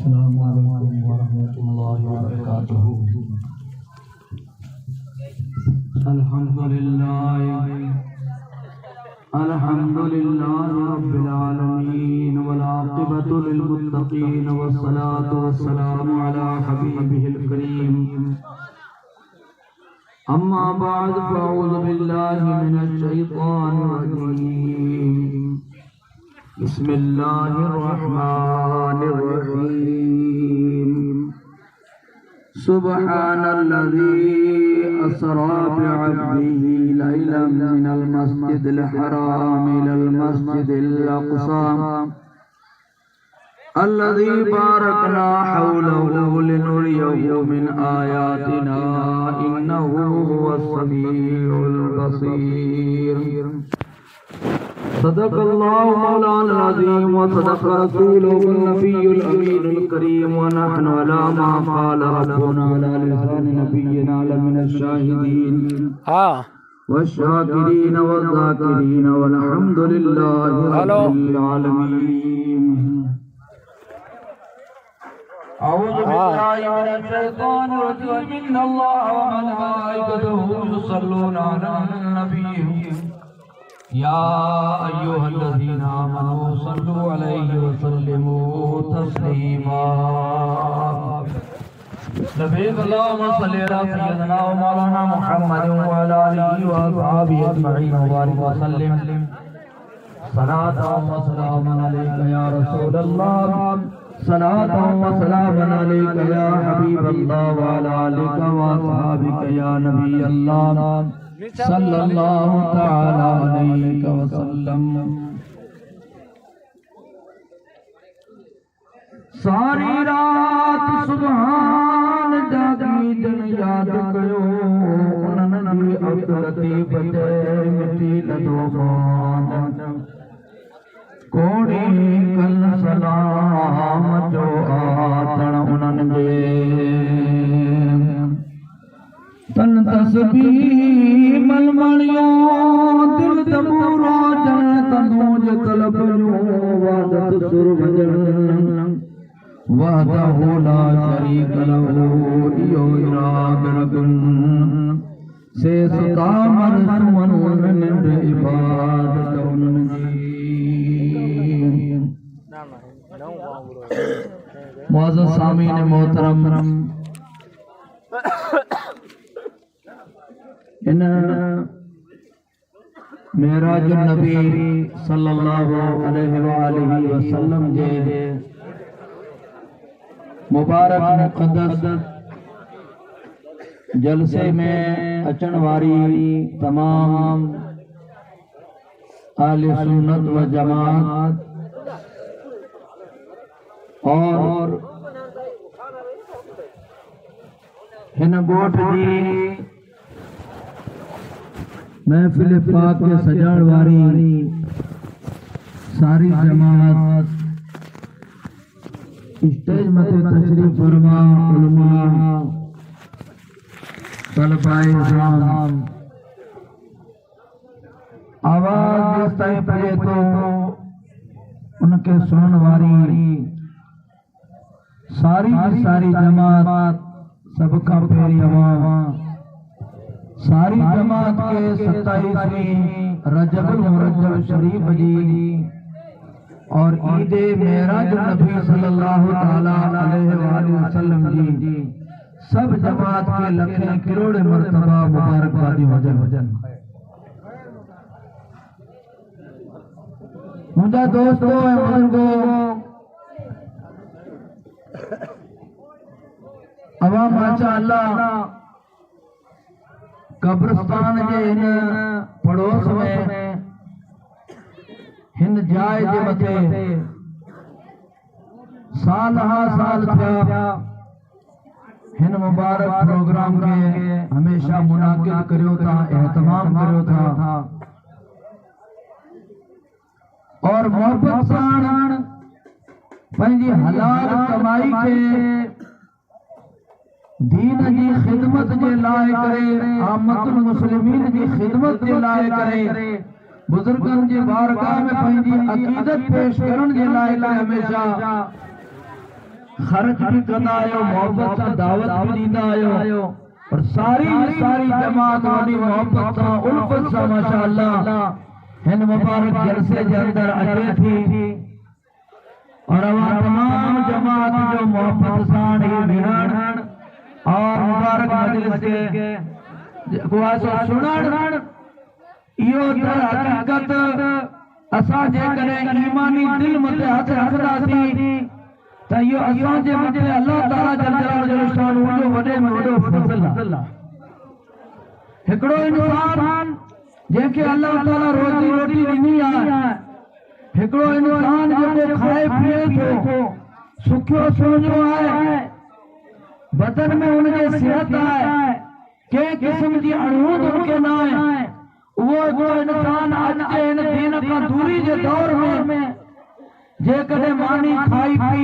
अस्सलामु अलैकुम वरहमतुल्लाहि वबरकातुहू। अल्हम्दुलिल्लाहि रब्बिल आलमीन वल आक़िबतु लिल मुत्तक़ीन वस्सलातु वस्सलामु अला हबीबिहिल करीम। अम्मा बाद फ़अऊज़ु बिल्लाहि मिनश शैतानिर रजीम। बिस्मिल्लाहिर्रहमानिर्रहीम। सुब्हानल्लज़ी असरा बिअब्दिही लैलन मिनल मस्जिदिल हराम इलल मस्जिदिल अक़सा अल्लज़ी बारकना हौलहु लिनुरियहु मिन आयातिना इन्नहु हुवस समीउल बसीर। सदक़ल्लाहु मौलाना अज़ीम व सदक़ रसूलुहुन नबियुल अमीनुल करीम व नहनु अला मा क़ाल रब्बुना अला लिसान नबिय्यिना लमिनश शाहिदीन वश्शाकिरीन वज़्ज़ाकिरीन वल्हम्दुलिल्लाहि रब्बिल आलमीन। अऊज़ु बिल्लाहि मिनश शैतानिर रजीम। इन्नल्लाह व मलाइकतहु युसल्लूना अलन नबी या अय्युहल्लज़ीना आमनू सल्लु अलैहि व सल्लिमू तस्लीमा। लब्बैक अल्लाहुम्मा सल्लि अला सय्यिदिना व मौलाना मुहम्मदिन व अला आलिहि व अस्हाबिहि अजमईन व बारिक व सल्लिम। सलातन व सलामन अलैका या रसूलल्लाह, सलातन व सलामन अलैका या हबीबल्लाह व अला आलिका व अस्हाबिका या नबीयल्लाह सल्लल्लाहु तआला अलैहि वसल्लम। सारी रात सुभान जागी दिन याद कयो उन्हनि जी अब्दुल लतीफ़ ते मिटी लदो मान कोड़ी कल सलाम जो आतण उन्हनि जे तन तस्बीह मलमलियो दिल तबूरो जन तनूज तलबयो वादत सुर वजन वहदहु ला शरीक लहू इयो इराद रगन से सुतामर सुमन निंद इबादत उन्हनि जी। मुअज़्ज़ज़ सामीन मोहतरम, इन मेराजुन नबी सल्लल्लाहु अलैहि व आलिहि वसल्लम जे मुबारक मुक़द्दस जलसे में अचण वारी तमाम आले सुन्नत व जमात और हिन गोठ जी महफिल पाक के सजाण वारी सारी जमात, स्टेज मथे तशरीफ फरमा उलमा, तलबाए इज़ाम, आवाज जिस ताईं पड़े तो उनके सुनने वारी सारी जमात, सबका पेरी अवाम, सारी जमात के 27वीं रजबुल मुरज्जब शरीफ जी और ईद मेराज नबी सल्लल्लाहु ताला अलैहि वसल्लम जी सब जमात के लखें करोड़ मर्तबा मुबारकबादी वजन। मुझा दोस्तों ऐं बुजुर्गों, अवा माशाअल्लाह कब्रिस्तान जे हिन पड़ोस में हिन जाए जे मथे साल हा साल थिया हिन मुबारक प्रोग्राम के हमेशा मुनाकिद करियो था, एहतमाम करियो था और मोहब्बत साण पंहिंजी हलाल कमाई के दीन जी खिदमत जे लाए करे, आमतुल मुस्लिमीन जी खिदमत जे लाए करे, बुजुर्गन जे बारगाह में पंहिंजी अकीदत पेश करण जे लाए हमेशा खर्च भी कंदा आयो, मोहब्बत सां दावत भी ॾींदा आयो और सारी जमात वाली मोहब्बत सां उल्फत सां माशाअल्लाह हिन मुबारक जलसे जे अंदर अचे थी और तमाम जमात जो मोहब्बत सां ही विहण और मुबारक मजलिस के को सुनण इहो दर हकीकत असां जेकॾहिं ईमानी दिल मथे हथ रखंदासीं त इहो असांजे मथे अल्लाह ताला जल जलालुहु जो वॾे में वॾो फज़ल आहे। हिकिड़ो इंसान जंहिंखे अल्लाह ताला रोज़ी रोटी ॾिनी आहे, हिकिड़ो इंसान जेको खाए पीए थो, सुखियो सुहिणो आहे, बदन में हुनजे सिहत आहे, कंहिं क़िस्म जी अणूद हुनखे न आहे, उहो इंसान अॼु जे हिन दीन खां दूरी जे दौर में जेकॾहिं मानी खाई पी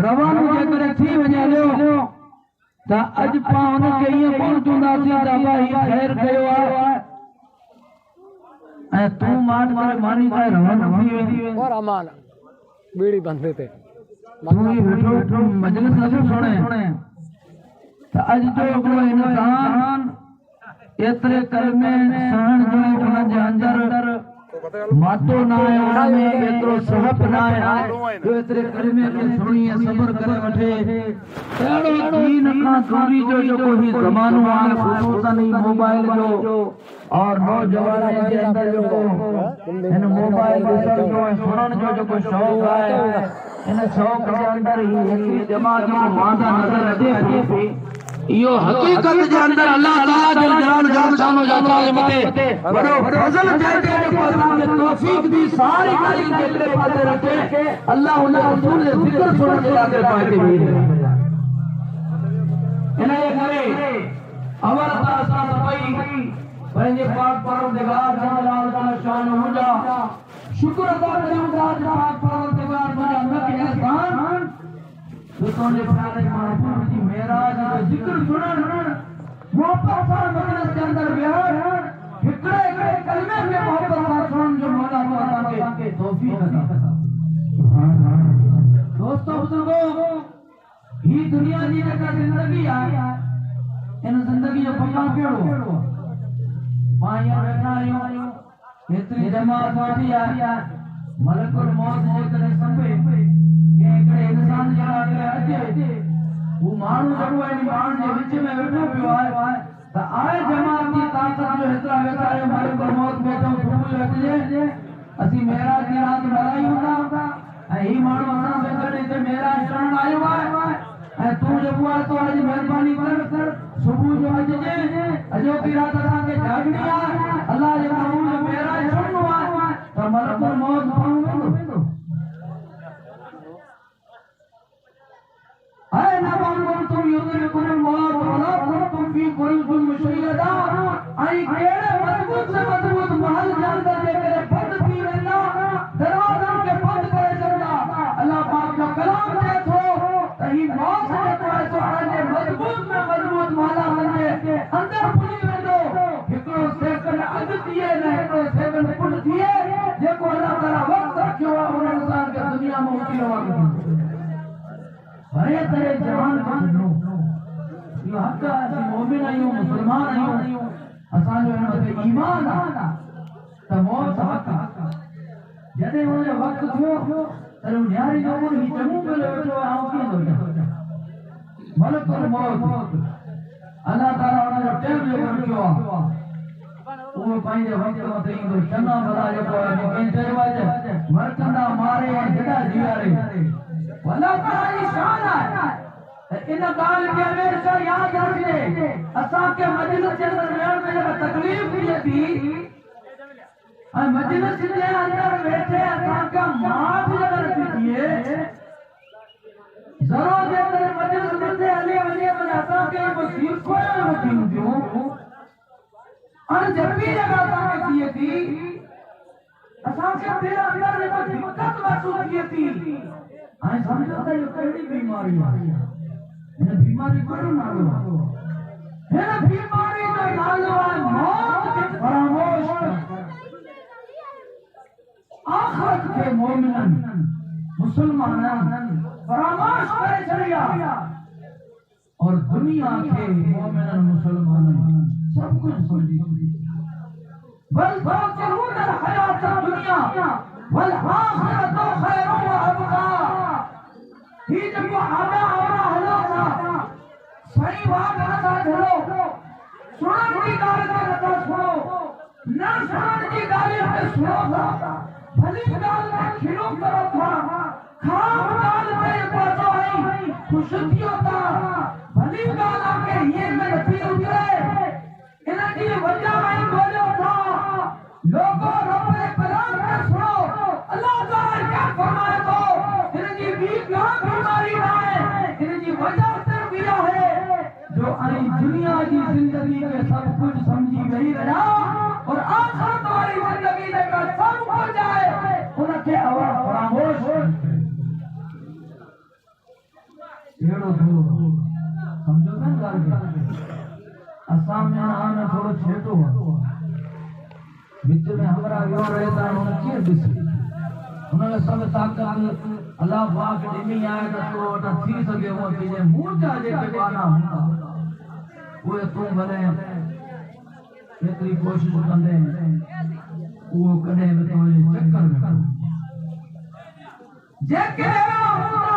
रवानो जेकॾहिं थी वञे हलियो त अॼु पाण हुनखे ईअं कोन चवंदासीं त भाई ख़ैर कयो आहे ऐं तूं मानी खाए रवानो थी वेंदी और अमान बीड़ी बंदे थे तूं ही वेठो मजलिस नथो सुणे त अॼु जो हिकिड़ो इंसान एतिरे कलमे सहण जो हुनजे अंदर मातो न आहे, हुनमें एतिरो सहब न आहे जो एतिरे कलमे खे सुणी सब्र करे वठे। अहिड़ो दीन खां दूरी जो जेको ही ज़मानो आहे, ख़ुसूसन ही मोबाइल जो और नौजवाननि जे अंदर जेको हिन मोबाइल ॾिसण जो ऐं सुणण जो जेको शौक़ आहे, हिन शौक़ जे अंदर ही हिकिड़ी जमात जो वांदा नज़र अचे थी। इहो हकीकत जे अंदर अल्लाह ताला जल जलालुहु जे मथे वॾो फज़ल थिए थो जेको असांखे तौफ़ीक़ दी सारी ॻाल्हियूं जेकॾहिं पासे रखे अल्लाह हुन रसूल जे ज़िक्र सुणण जे लाइ पाए थी वेही रहे। इनजे करे अवल त असां सभई पंहिंजे पाक परवरदिगार जल जलालुहु शान जा शुक्र अदा कयूं था त पाक परवरदिगार मुंहिंजा न के एहसान तुझे प्यारे महबूब की मेराज जो जिक्र सुनण मोहब्बत सां मजलिस के अंदर विहण हिकिड़े कलमे में मोहब्बत सां सुनण जो मौला असांखे तौफ़ीक़ अता करे। दोस्तों बुजुर्गो ही दुनिया जी जेका ज़िंदगी आहे इन ज़िंदगी जो मक़ाम कहिड़ो आहे? मां हियां वेठा आहियूं, हेतिरी जमात वेठी आहे, मलकुल मौत जेकॾहिं संभे इंसान जे अचे वो माण्हू जेको आहे माण्हुनि जे विच में वेठो पियो आहे त आहे जमात जी ताक़त जो हेतिरा वेठा आहियूं, मलकुल मौत वेठो सुबुह जो अचिजे असीं मेराज जी राति मल्हायूं था ऐं ही माण्हू असां सां गॾु हिते मेराज करण आयो आहे ऐं तूं जेको आहे तो अॼु महिरबानी कर सुबुह जो अचिजे, अॼोकी राति असांखे जागणी आहे, अलाह जे महबूब जो मेराज सुणणो आहे त मलकुल मौत माण्हू वेंदो। أين كنتم يدرككم الموت ولا كنتم في بروج مشيدة أي केड़े मजबूत से मजबूत महल के अंदर जेकर बंद थी वेंदा दरवाजा के बंद करे छॾंदा अल्लाह पाक जो कलाम थे थो त ही मौत जेको आहे सो पंहिंजे मजबूत में मजबूत महल जे अंदर पुॼी वेंदो। हिकिड़ो सेकंड अॻु थिए न हिकिड़ो सेकंड पुढि थिए जेको अल्लाह ताला वक़्तु रखियो आहे उन इंसान खे दुनिया में उथी रवानो भरे तरह जवान को छॾो इहो हक़ आहे। असीं मोमिन आहियूं, मुस्लमान आहियूं, असांजो हिन मथे ईमान आहे त मौत हक़ आहे। जॾहिं हुनजो वक़्तु थियो तॾहिं न्यारी जो ही चङो पियो वेठो आहे, आउं कीअं थो ॾियां मलकुल मौत अल्लाह ताला हुनजो टाइम जेको रखियो आहे उहो पंहिंजे वक़्त मथे ईंदो। चङा भला जेको आहे कंहिं चयो आहे मरकंदा मारे ऐं जॾा जीवारे अल्लाह ताला जी शान आहे इन ॻाल्हि खे हमेशा यादि रखिजे। असांखे मजलिस जे अंदर वेहण में जेका तकलीफ़ थिए थी ऐं मजलिस जे अंदर वेठे असांखे माफ़ अगरि थी थिए ज़रो जे अंदर मजलिस मथे हली वञे त असांखे मुसीबतूं नथियूं थियूं अणजपी जेका असांखे थिए थी असांखे दिलि अंदर जेको दिक़त महसूस थिए थी आई समझो त यो कहिड़ी बीमारी आहे। हिन बीमारी को नालो आहे, हिन बीमारी जो नालो आहे मौत खे फरामोश आखिरत के मोमिनन मुसलमानन फरामोश करे चलिया और दुनिया के मोमिन मुसलमान सब कुछ समझी बल तुसिरून अल हयात दुनिया वल आखिरतु खैरुन व अबका ही जब आदा और हलो सही बात नथा धरो सुनण की ॻाल्हि ते नथा सुनो न सुनण की ॻाल्हि ते सुनो था भली ॻाल्हि ते खिलो करो था ख़राब ॻाल्हि ते पहुचो है खुश थियो था भली ॻाल्हि आके ये में नथी उतरे इन की वजह में बोलो था लोगों रब ने कलाम के सुनो अल्लाह ताला क्या फरमाए तो इन की भी बीमारी ना है इन की वजह से बिया है जो आई दुनिया की जिंदगी में सब कुछ समझी नहीं रहा और आखिरत वाली जिंदगी में सब कुछ जाए उनके आवाज फरामोश एड़ो थो समझो ना ॻाल्हि असां में आने थोड़ो छेटो विच में हमरा यो रहता उन कीअं ॾिसी उन सब ताक़त अल्लाह पाक ॾिनी आहे त तो न थी सघे उहो तुंहिंजे मुंहं जा जेके गाना हूंदा उहे तूं भले एतिरी कोशिशि कंदे उहो कॾहिं बि तुंहिंजे चकर में जेके अहिड़ा हूंदा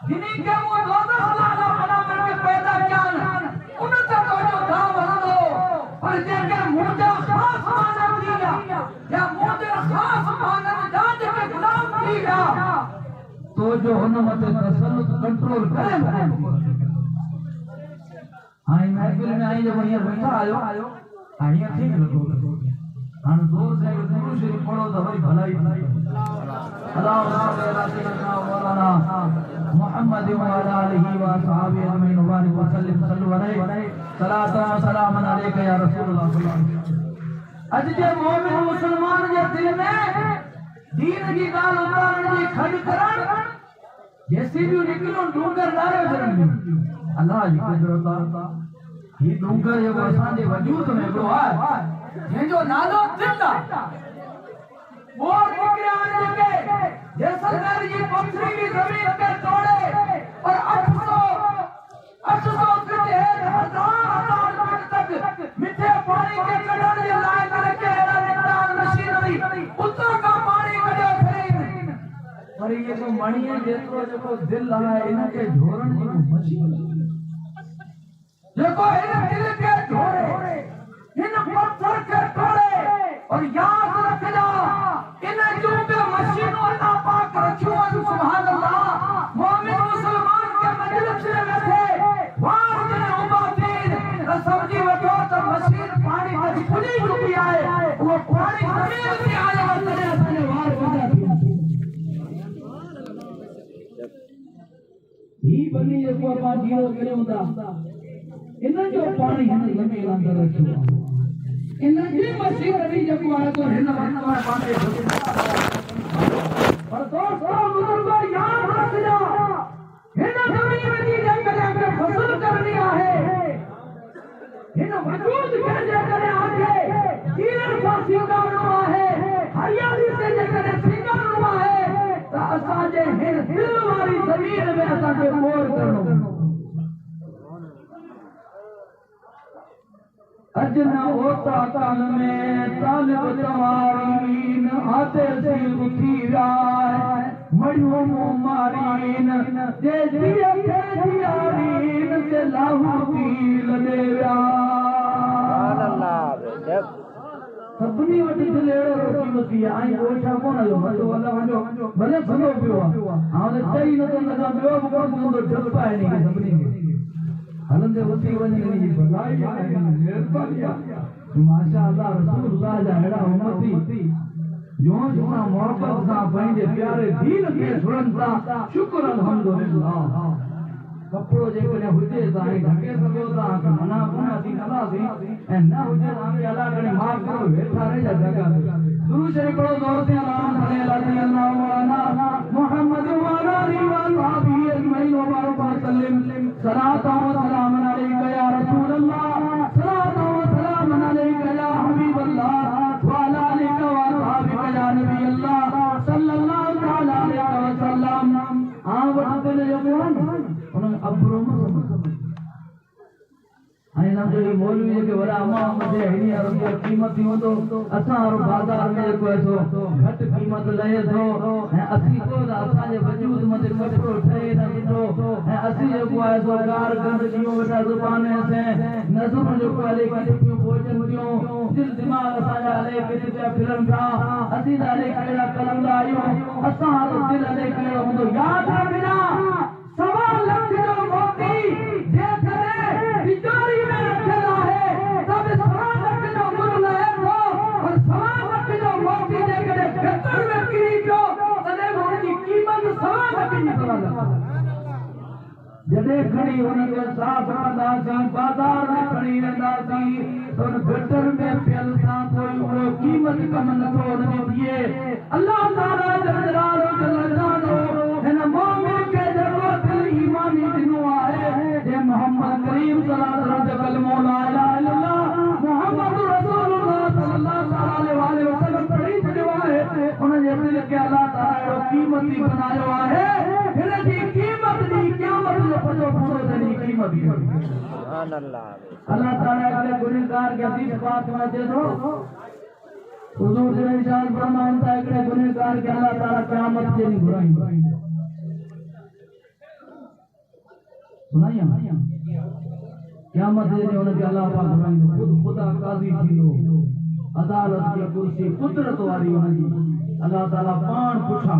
जिन्हीं के वो दोज़ख अल्लाह बना करके पैदा किया उन ते तुंहिंजो दाव हलंदो पर जेके मुंहं जा ख़ासि मानव थी विया या मुंहं जे ख़ासि मानव जा जेके गुलाम थी विया तो जो हुन मथे तसल्लुत कंट्रोल करे हाणे महफ़िल में आई जब हीअं वेठा आयो हीअं ठीक लॻो हाणे ज़ोर से दुरूद शरीफ़ पढ़ो त वरी भलाई अल्लाह मौलाना मुहम्मद व आलिहि व असहाबिहि अजमईन मुबारक व सल्लम सल्लु अलैहि सलातो व सलाम अलैका या रसूलल्लाह सल्लल्लाहु अलैहि वसल्लम अज जे मोमिन मुसलमान जे दिल में दीन की गाल उतारण जी खड करण जैसी भी निकलो डूंगर डारे छॾनि अल्लाह जी कुदरत ही डूंगर जेको असांजे वजूद में हिकिड़ो आहे जंहिंजो नालो दिल आहे वो निकिरिया आहिनि जेके जैसलमेर जी पथरीली ज़मीन खे तोड़े और 800 फीट हज़ार फीट तक मिठे पानी के कढण जे लाइ करे के अहिड़ा निकिता मशीनरी उतां खां पाणी कढियो फिरे पर ये को मणीअ जेतिरो जेको दिल आहे इन खे झोरण जी मशीन जेको इन दिल के झोड़े इन पत्थर के तोड़े और याद रखना इन जो बे मशीनों अल्लाह पाक रखियो सुभान अल्लाह मोमिन मुसलमान के मजलिस में बैठे वार जने उबातीन समझी वठो त मशीन पानी में खुली डूबी आए वो पानी जमीन में आया तने असाने वार वजा थी ही बनी जेको पाण जीरो करे हूंदा इन जो पानी हिन ज़मीन अंदर रखियो इन जी मशीनरी जेको आहे तो हिन वक्त में पाणी पर दोस्तों बुजुर्गो याद रखना हिन ज़मीन जी जेकॾहिं फसल करनी आहे हिन वजूद खे जेकॾहिं आगे कीरन सां सींगारणो आहे हरियाली से जेकॾहिं सींगारणो आहे त असांजे हिन दिल वारी ज़मीन में असांखे मोर करणो अजना होता तन में तालिब तवारीन आते सिल थी राय मड़ियो मारीन जे दिया के दियारीन से लाहू पील देवा सुभान अल्लाह सभनी वटी दिल एड़ो रोटी थी आई ओछा कोन आयो मतो वाला वजो भले भलो पियो हां चई न तो लगा पियो कोन तो डप पाए नहीं सभनी हलंदे वती वञी भलाई आहे मेहरबानी माशाअल्लाह रसूलुल्लाह जा हेड़ा उम्मती जो सुना मोहब्बत सां पंहिंजे प्यारे दीन खे सुणनि था शुक्र अल्हम्दुलिल्लाह कपिड़ो जेकॾहिं हुजे त हाणे ढके सघो था मना कोन थी कंदासीं ऐं न हुजे त हाणे अलाह करे माफ़ करो वेठा रहिजा जॻह दुरूद शरीफ़ पढ़ो ज़ोर से अल्लाह मौलाना मुहम्मद व आलिहि व असहाबिहि अजमईन मुबारक व सल्लम सलातो व सलाम अलैका या रसूल अल्लाह सलातो व सलाम अलैका या हबीब अल्लाह व अला आलिका व असहाबिका या नबी अल्लाह सल्लल्लाहु तआला अलैहि व सल्लम उन्हें अब्रो में आई ना जो मौलवी के वरा अमा मजे हनी और उनकी कीमत ही हो तो असा और बाजार में को ऐसो घट कीमत लए तो है असली को असा जे वजूद मजे कपड़ो ठे ना तो है असली जो को ऐसो कार गंद जियो बेटा जुबान से नजर जो को ले की क्यों भोजन क्यों दिल दिमाग असा ले के ते फिल्म का असी ले केड़ा कलम आयो असा तो दिल ले केड़ा हो याद रखना सवा लाख जो मोती जे करे तिजोरी में रखना है सब सवा लाख जो मुल्ला है वो और सवा लाख जो मोती जे करे गतर में गिरी जो तने उनकी कीमत सवा लाख की सवा लाख जदे खड़ी होने के साथ दासी बाजार में खड़ी रहंदासी तो गटर में पेल सा कोई वो कीमत कम न तो न दिए अल्लाह ताला जलाल जलालो है न मोमिन के जरूरत ईमानी दिनो है ये मोहम्मद करीम सल्लल्लाहु अलैहि वसल्लम कलमो ला इलाहा इल्लल्लाह मोहम्मद रसूलुल्लाह सल्लल्लाहु अलैहि वसल्लम पढ़ी छड़ियो है उन्हें दिल के अल्लाह ताला कीमती बनायो है हिन जी कीमत दी क़यामत जो पजो पूरो जनी कीमत सुभान अल्लाह ताला के गुनहगार के हदीस पाक में दे दो हुजूर ने इरशाद फरमाया है कि गुनहगार के अल्लाह ताला क़यामत के दिन बुराई सुनाइए क़यामत के दिन उनके अल्लाह पाक बुराई खुद खुदा काजी थी अदालत की कुर्सी कुदरत वाली होगी अल्लाह ताला पान पूछा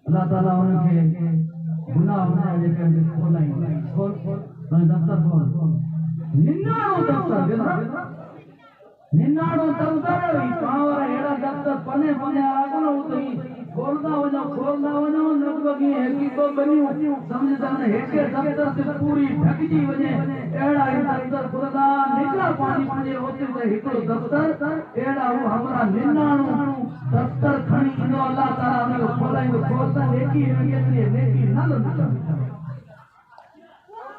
अल्लाह ताला उनके गुनाह होने लेकर खोलाई खोल दफ्तर खोल निन्नाणो दफ्तर निन्नाणो दफ्तर पावर एड़ा दफ्तर पने पने आगनो उतई खोलदा वनो लगभग है कि तो बनियो समझ जाने हेके दफ्तर से पूरी ढकजी वने एड़ा ही दफ्तर खुदा निकला पानी पने होते ते हिकड़ो दफ्तर एड़ा वो हमरा निन्नाणो दफ्तर खणी इंदो अल्लाह ताला ने खोलाई खोलता नेकी नेकी न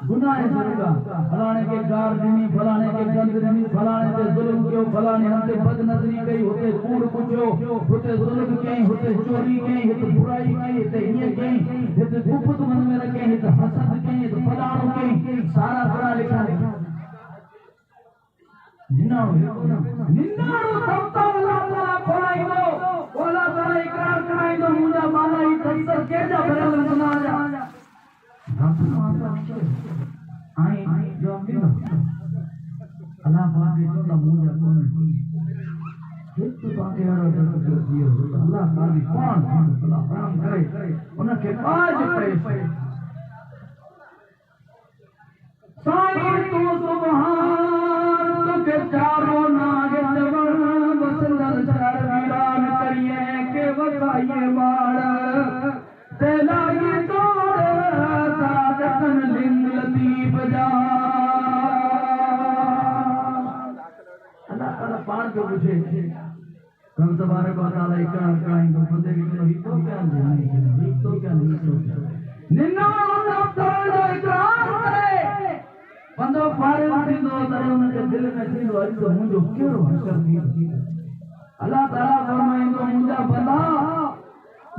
गुनाह करेगा फलाने के गार देनी फलाने के गंद देनी फलाने के जुल्म क्यों फलाने हमसे बदनजरी कई होते कूड़ कुछो होते जुल्म कई होते चोरी कई होते बुराई कई होते ये कई होते गुप्त मन में रखे होते हसद कई होते फलाणो कई सारा पढ़ा लिखा निन्नाणो तबता अल्लाह ताला खोलाई दो अल्लाह ताला इकरार कराई दो मुझे माना ही तबतर केजा भरल बना जा आई जो दिनो अल्लाह पाक ने तो मुझे कौन किस बात यारो जो दियो अल्लाह ताली कौन अल्लाह काम करे उनके आज पे साईं तू सुभान तो के चारों नाग जवन बसंदर चार वीरान करिए के वसाइए बाड़ तेला ये तोड़ तादकन लिंग लतीफ जा अल्लाह ताला पार जो मुझे कम तबारक व तआला इकरार कराएंगे खुदे की तो क्या नहीं तो क्या नहीं निन्ना दफ्तर जो इकरार करे बंदो फारिग थींदो त उनके दिल में थींदो अॼु तो मुंहिंजो कहिड़ो हक़ थी अल्लाह ताला फरमाईंदो मुंहिंजा बंदा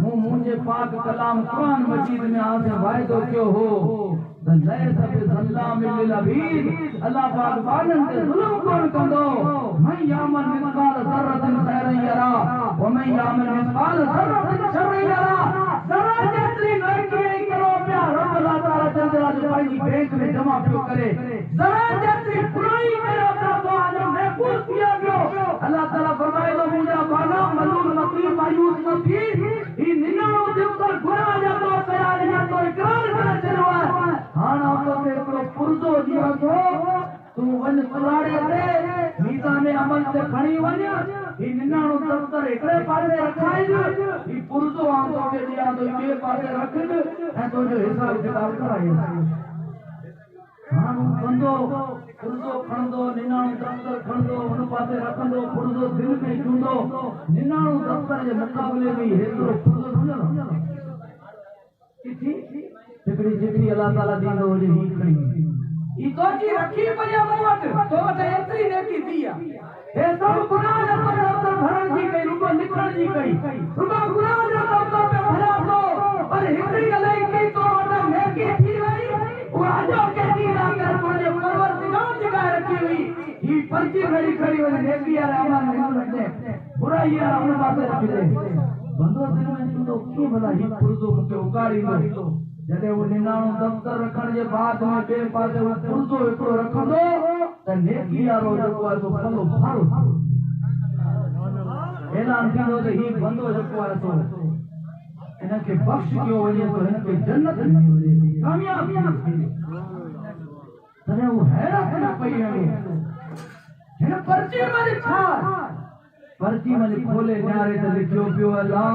मूं मुंहिंजे पाक कलाम कुरान मजीद में आसे वाइदो कयो हो त लैस बिज़ल्लाम लिल अबीद अल्लाह पाक बानन ते जुल्म कोन कंदो मैं यामल मिसकाल ज़र्रतिन खैरन यरा व मैं यामल मिसकाल ज़र्रतिन शर्रन यरा जरा जेतरी नेकी करो पिया रब अल्लाह ताला चंदरा जो पंहिंजी बैंक में जमा पियो करे जरा जेतरी बुराई करो पिया तो आज महफूज़ किया पियो अल्लाह ताला फरमाईंदो मुंहिंजा बाना मलून मकीम मायूस न थी ही निन्नाणो दफ्तर गुनाह जा तो तयार या तो इकरार करे चलो है हाना तो को पुरजो दिया तो तू वन कुलाड़े ते मीज़ान अमल से खणी वन ही निन्नाणो दफ्तर एकड़े पासे रखाई ही पुरजो आम तो के दिया तो के पासे रख ए तो जो हिसाब किताब कराई हां बंदो पुरजो खणदो निन्नाणो दफ्तर खणदो उन पासे रखंदो पुरजो दिल में चूंदो निन्नाणो दफ्तर जे मुकाबले में हेतरो पुरजो समझो किथी हिकड़ी चिठी अल्लाह ताला दींदो हुजे ही खणी ई तो जी रखी पया मूवट तो वटे एतरी नेकी दिया हे सब गुनाह जा दफ्तर भरण जी कई रुको निकरण जी कई रुको गुनाह जा दफ्तर पे भरा दो पर हिकड़ी गलाई की तो ना नेकी थी वई वो आजो के दी ना कर मुझे परवरदिगार जगह रखी हुई ही पर्ची खड़ी खड़ी हुई नेकी यार अमल नहीं रखते बुराई यार अपने पास रख दे बंदो दिल में तो क्यों भला ही पुरजो मुके उगाड़ी लो जदे वो निनाणो दफ्तर रखण जे बाद में बे पासे वो पुरजो एकड़ो रखंदो त नेकी यारो जेको आहे तो फलो भर ऐलान थींदो त ही बंदो जेको आहे तो इनके बख्श कयो वञे तो इनके जन्नत मिली वञे कामयाब तने वो हैरत न पई हणे हिन पर्ची में छा पर्ची में खोले न्यारे ते लिखियो पियो ला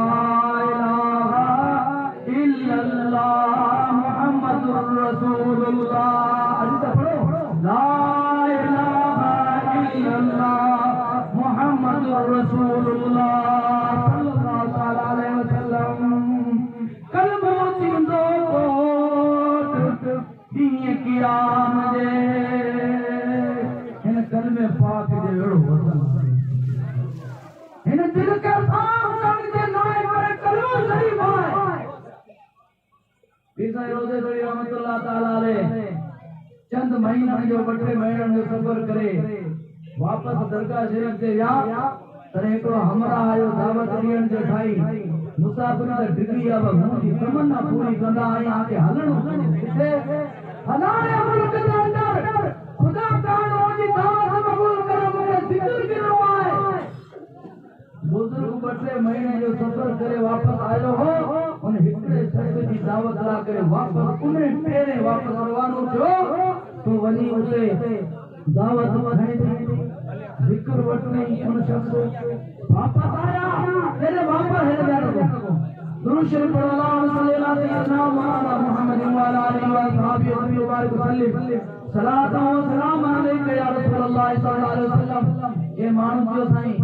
इलाहा इल्लल्लाह मुहम्मदुर रसूलुल्लाह अजी त पढ़ो ला इलाहा इल्लल्लाह मुहम्मदुर रसूलुल्लाह सल्लल्लाहु अलैहि वसल्लम कलमो थींदो कोट दीए क़याम जे हिन कलमे पाक जे अहिड़ो वज़न हिन दिल के साफ़ करण जे नाए पर कलमो शरीफ आहे पीर साईं रोज़े दरी रहमतुल्लाह ताला अलैहि चंद महीननि जो 2 महीननि जो सफ़र करे वापस दरगाह शरीफ ते विया तॾहिं हिकिड़ो हमरा आयो दावत ॾियण जे ठाही मुसाफ़िरी त डिगी आहे मुंहिंजी तमन्ना पूरी कंदा आहियां के हलणो किथे फलाणे मुल्क जे अंदर खुदा ताला जी दावत क़बूल करे मूंखे ज़िक्र गिनो आहे बुजुर्ग 2 महीने जो सफ़र करे वापस आयो हो उन हिकिड़े शख़्स जी दावत ला करे वापस उन पहिरें वापस रवानो थियो तो वञी उते दावत खणी जिक्र वठने उन शख्स वापस आया तेरे वापस है जानो दुरूद शरीफ पढ़ो अल्लाह सल्लल्लाहु अलैहि वसल्लम मुहम्मद व अला आलिहि व असहाबिहि मुबारक वसल्लम सलात व सलाम अलैका या रसूल अल्लाह सल्लल्लाहु अलैहि वसल्लम ये माण्हू जो साईं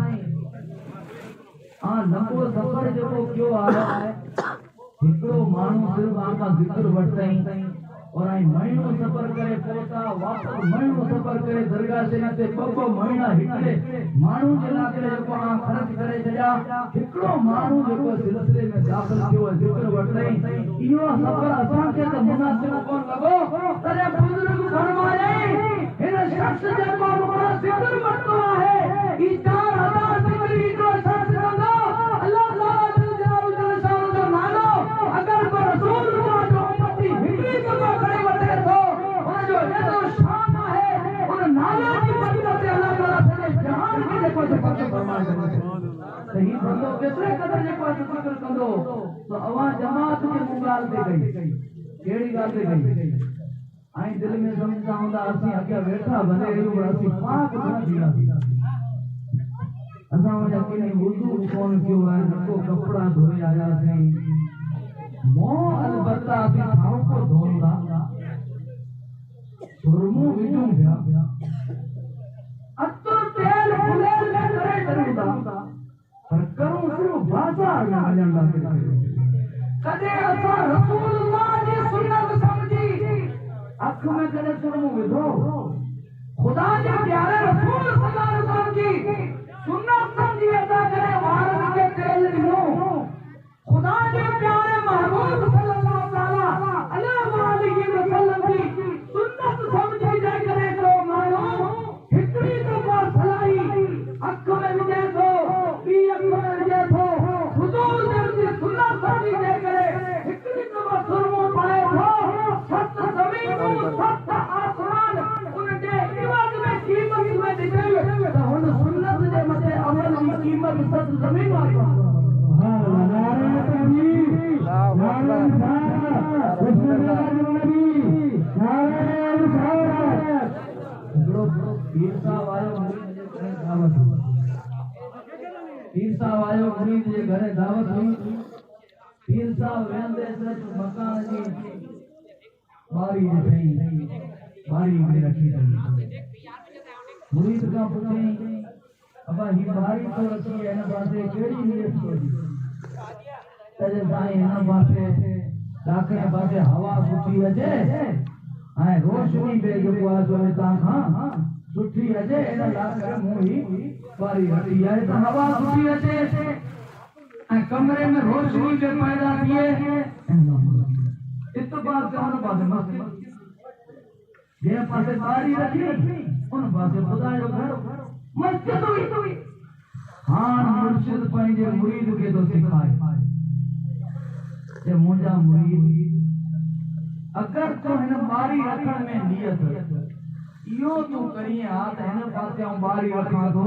हां लंबो सफ़र जेको कयो आहे हिकिड़ो माण्हू सिर्फ़ आका जिक्र वठताई और आई महीनो सफ़र करे पहुता वापस महीनो सफ़र करे दरगाह शरीफ ते 2 महीना हिकिड़े माण्हू जे लाइ जेको ख़र्च करे छॾिया हिकिड़ो माण्हू जेको सिलसिले में दाख़िल थियो जिक्र वठताई इहो सफ़र असांखे त मुनासिब कोन लॻो तॾहिं बुज़ुर्ग फरमायाई हिन शख़्स जेको मूंखां जिक्र वठतो आहे ई 4000 जिक्र हिकिड़ो शख़्स कंदो अल्लाह ताला जो नालो अगर को रसूल जो उम्मती हिकिड़ी दफ़ा खणी वठे थो उनजो एॾो शान आहे उन नाले जी बरकत ते अल्लाह ताला सॼे जहान खे जेको सिफ़त फरमाए छॾे त ही बंदो केतिरे क़दर जेको ज़िक्र कंदो त अवां जमात जे मूं ॻाल्हि ते गई कहिड़ी ॻाल्हि ते गई ऐं दिल में सम्झंदा हूंदा असीं अॻियां वेठा भले आहियूं असीं पाक न थी वियासीं असां वञा किनी वुज़ू कोन कयो आहे न को कपिड़ा धोई आयासीं मोह अलबत्ता असीं ठाउको धोईंदा सुरमू विझूं पिया अतो तेल फुलेल में करे छॾूं था पर करूं सिर्फ़ बाज़ार में वञण लाइ कॾहिं असां रसूलुल्लाह जी सुन्नत समझी अख में कॾहिं सुरमू विधो खुदा जे प्यारे रसूल सल्लल्लाहु अलैहि वसल्लम जी सुन्नत समझी अदा करे वारन के तेल ॾिनो खुदा जे प्यारे महबूब सल्लल्लाहु अलैहि वसल्लम जी सुन्नत समझी दे करे तो मानो हिकड़ी दफ़ा सलाई अख में विझे थो ॿी अख में विझे थो हुजूर जी सुन्नत समझी दे करे हिकड़ी दफ़ा सुरमो पाए थो 7 ज़मीनूं 7 आसमान उन जे इवाज़ में क़ीमत में ॾिठे त हुन सुन्नत जे मथे अमल जी क़ीमत 7 ज़मीनूं आहे पीर साहब आयो मुरीद जे घरे दावत हुई पीर साहब वेंदे सिर्फ मकान जी बारी ॾिठई बारी में रखी मुरीद का पुछई अबा ही बारी तो रखी है न पासे केड़ी नियत कोई तजे साईं न पासे दाखिले पासे हवा सुठी अचे ऐं रोशनी बे जेको आहे सो हितां खां सुठी अचे इन लाइ करे मूं ही बारी रखी आहे त हवा सुठी अचे कमरे में रोशनी के पैदा किए इत्तेफाक से उन पासे मस्जिद ये पासे बारी रखी उन पासे खुदा जो घर मस्जिद हुई हाँ मुर्शिद पंहिंजे मुरीद के तो सिखाए ये मुंहिंजा मुरीद अगर तो हिन बारी रखण में नियत इहो तूं करीं हा त हिन पासे आऊं बारी रखां थो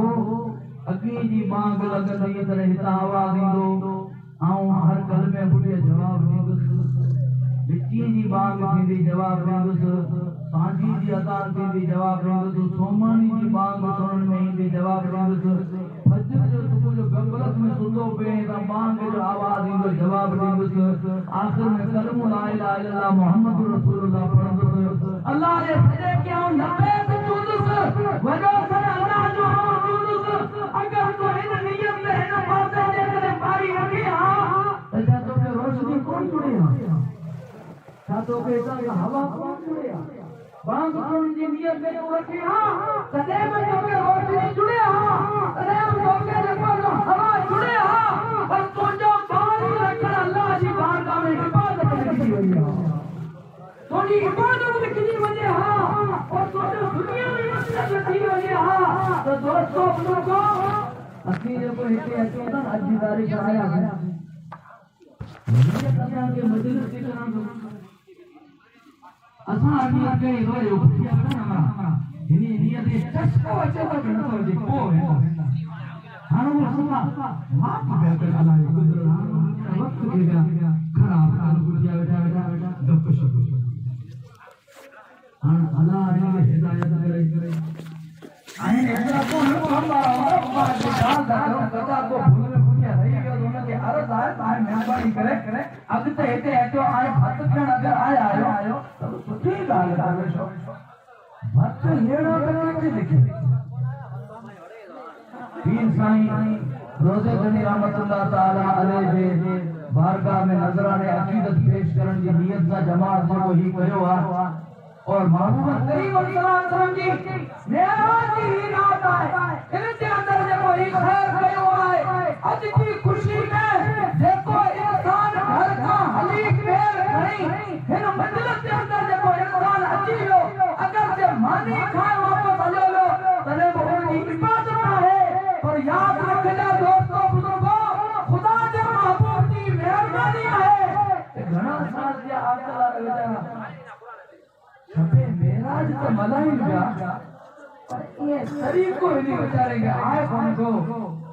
अॻी जी बांग लॻंदी त हितां आवाज़ ईंदो आऊं हर कलमे ॿुधे जवाब ॾींदुसि विची जी बांग थींदी जवाब ॾींदुसि सांझी जी अज़ान थींदी जवाब ॾींदुसि सोमानी जी बांग सुणण में ईंदी जवाब ॾींदुसि फजर जो सुबुह जो गबलत में सुतो पे त बांग जो आवाज़ ईंदो जवाब ॾींदुसि आख़िर में कलमो ला इलाहा इल्लल्लाह मुहम्मद रसूलुल्लाह पढ़ंदुसि अल्लाह जे सजे के आऊं नबे में चूंदुसि वॾो सन अल्लाह जो आऊं चूंदुसि अगर तो हिन नियत में हिन पासे जे करे बारी रखी हा त छा तोखे रोशनी कोन जुड़ी हा छा तोखे हितां हवा कोन जुड़ी हा बांग सुणण जी नियत में तूं रखी हा तॾहिं बि तोखे रोशनी जुड़े हा तॾहिं बि तोखे जेको हवा जुड़े हा पर तुंहिंजो बारी रखण अल्लाह जी बारगाह में हिफ़ाज़त लिखी वई हा तुंहिंजी हिफ़ाज़त लिखी वञे हा और तुंहिंजो दुनिया में मक़सद थी वञे हा त दोस्तो बुज़ुर्गो असीं जेको हिते अचूं था अॼु जी तारीख़ आया नियत असांखे मजलिस थी करणु असां अॻियां कई रोयो पुठियां करणु हिन नियत ते चस्को अचे थो कि नथो अचे पोइ वेंदा हाणे उहो सुठा माफ़ पिया करे अलाह जो गुज़रण वक़्तु खे पिया ख़राब कनि गुज़िया वेठा गप शप हाणे अलाह हिन खे हिदायत करे ऐं एतिरा को न हमारा बात जी ॻाल्हि था करूं कदा को भुल में पुठियां रही वियो त हुनखे अर्ज़ु आहे तव्हां महिरबानी करे अॻिते हिते अचो ऐं हथु खण अगरि आया त सुठी ॻाल्हि आहे वेठो हथु लेणो त कंहिंखे लिखे पीर साईं रोज़े गनी रहमतुल्लाह ताला अलैहि जे बारगाह में नज़राने अक़ीदत पेश करण जी नियत सां जमात जेको ही कयो आहे और महबूब करीम सल्लल्लाहु अलैहि वसल्लम जी मेराज की रात आहे इनके अंदर जेको ही खैर कयो आहे अज की खुशी में जेको इंसान घर का हली पेर खणी हिन मजलिस के अंदर जेको इंसान अची वियो अगर जे मानी खाए वापस हलियो वियो तॾहिं बि हुनजी इबादत आहे पर याद रखिजो दोस्तो बुजुर्गो खुदा जे महबूब जी महिरबानी आहे घणा साल जा आकला वेचारा छपे मेराज तो मलाइन गया पर ये तरीको इन्हीं बेचारे के आए कौन को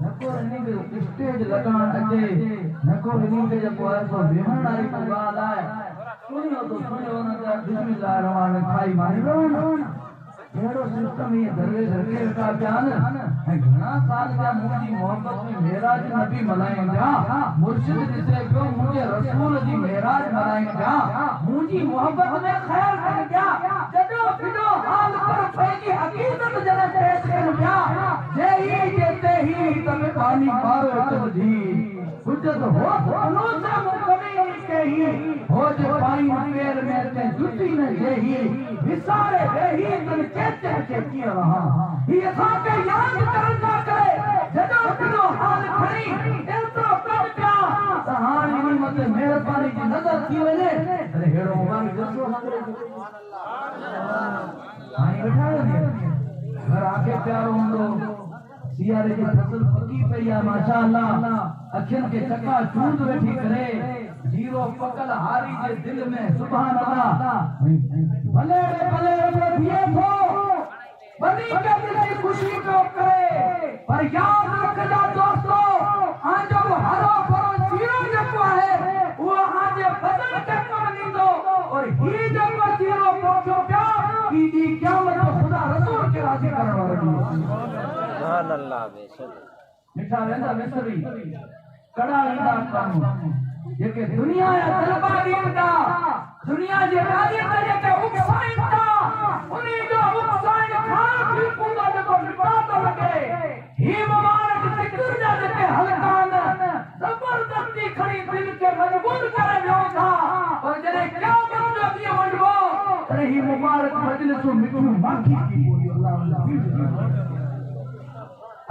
नको इन्हीं के स्टेज लगान अचे नको इन्हीं के जब आए तो बेहन नारी को गाल आए सुनियो तो सुनियो ना बिस्मिल्लाह रहमान खाई मारी लो एड़ो सिस्टम ये दरवेश रखे का बयान है घणा साल जा मुझी मोहब्बत में मेराज नबी मलाइन जा मुर्शिद जिसे को मुझे रसूल जी मेराज मलाइन जा मुझी मोहब्बत में खैर कर गया जदो बिदो हाल पर फेंकी हकीकत जरा पेश कर गया जे ही तमे पानी मारो तो जी हुज्जत हो अनुसा मुकमी के ही हो जे पाई पैर में ते जुटी न जेही विसारे देही तन कहते के किया रहा ये साके याद करना करे जदो बिदो हाल खड़ी एतो कर गया कहानी में मत मेहरबानी की नजर थी वने अरे हेड़ो मान जसो हां बैठा है घर आके प्यारो हुंदो सियारे जी फसल पकी पई है माशाअल्लाह अखिन के चक्का चूंद वेठी करे जीरो पकल हारी जे दिल में सुभान अल्लाह भले भले थिए थो बनी के दिल की खुशी को करे पर याद रखजा दोस्तों आज जो हरो भरो जीरो जको है वो आज बदन के कम नींदो और ही जको जीरो पहुंचो प्या की दी क़यामत खुदा रसूल के राजी करण वाली सुभान अल्लाह बेशक मिठा वेंदा मिसरी कड़ा ईंदा कानून जेके दुनिया या दरबारी ईंदा दुनिया जे राजी ते जेके उकसाईंदा उन्हीं जो उकसाइन खान भी पूरा जेको निपात लगे ही मुबारक जिक्र जा जेके हलकान जबरदस्ती खड़ी दिल के मजबूर करे वियो था और जने क़यामत जो ॾींहुं वञिबो तॾहिं ही मुबारक मजलिसूं मिठियूं माखी थी अल्लाह अल्लाह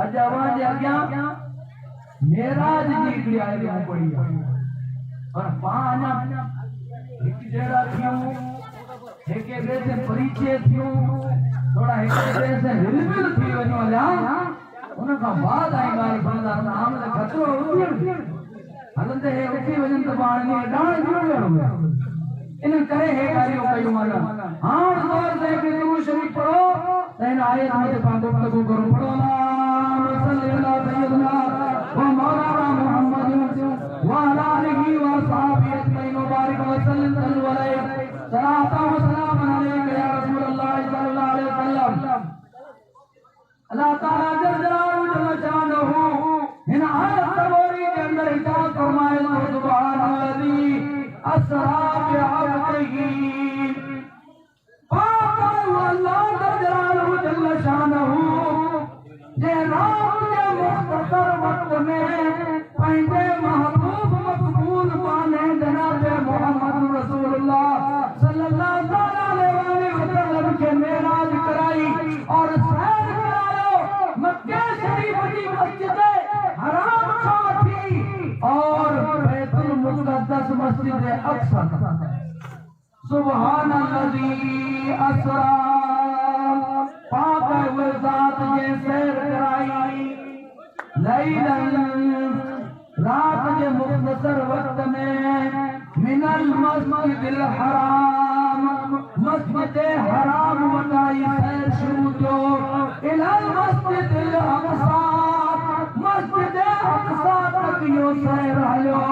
अज आवाज अॻियां मेराज जी क्रिया है पड़ी और पाना एक जरा थियूं एक ॿिए से परिचय थियूं थोड़ा एक ॿिए से हिलमिल थी वञो हलिया उन खां बाद आई ॻाल्हि खणंदा नाम त खतरो हुजे हलंदे हे उठी वञनि त पाण में डाण जुड़ियो इन करे हे ॻाल्हियूं कयूं माना हाण दौर ते हिकु दुरूद शरीफ़ पढ़ो त हिन आयत में पाण गुफ़्तगू करूं पढ़ो अल्लाहुम्मा सल्ली अला सय्यिदना व मौलाना मुहम्मद व अला आलिहि व असहाबिहि अजमईन व बारिक व सल्लम अलैहि सलातु व सलाम अलैका या रसूलल्लाह सल्लल्लाहु अलैहि वसल्लम अल्लाह ताला जल जलालहु शानहु इन आयत तबोरी के अंदर इरशाद फरमाए तो सुभानल्लाजी असरा बिअब्दिही पाक अल्लाह जलालहु जल शानहु जे रात के मुख्तसर वक्त में पंहिंजे महबूब मक़बूल माने जनाब मोहम्मद रसूलुल्लाह सल्लल्लाहु अलैहि वसल्लम के मेराज कराई और सैर करायो मक्के शरीफ की मस्जिद हराम खां थी और बैतुल मुक़द्दस मस्जिद अक्सा सुभानल्लाजी असरा पाक हुए ज़ात जे सैर कराई लैलन रात के मुख्तसर वक्त में मिनल मस्जिदिल हराम मस्जिद हराम वटाई सैर शुरू जो इलल मस्जिदिल अक़सा मस्जिद अक़सा तक यो सैर हलियो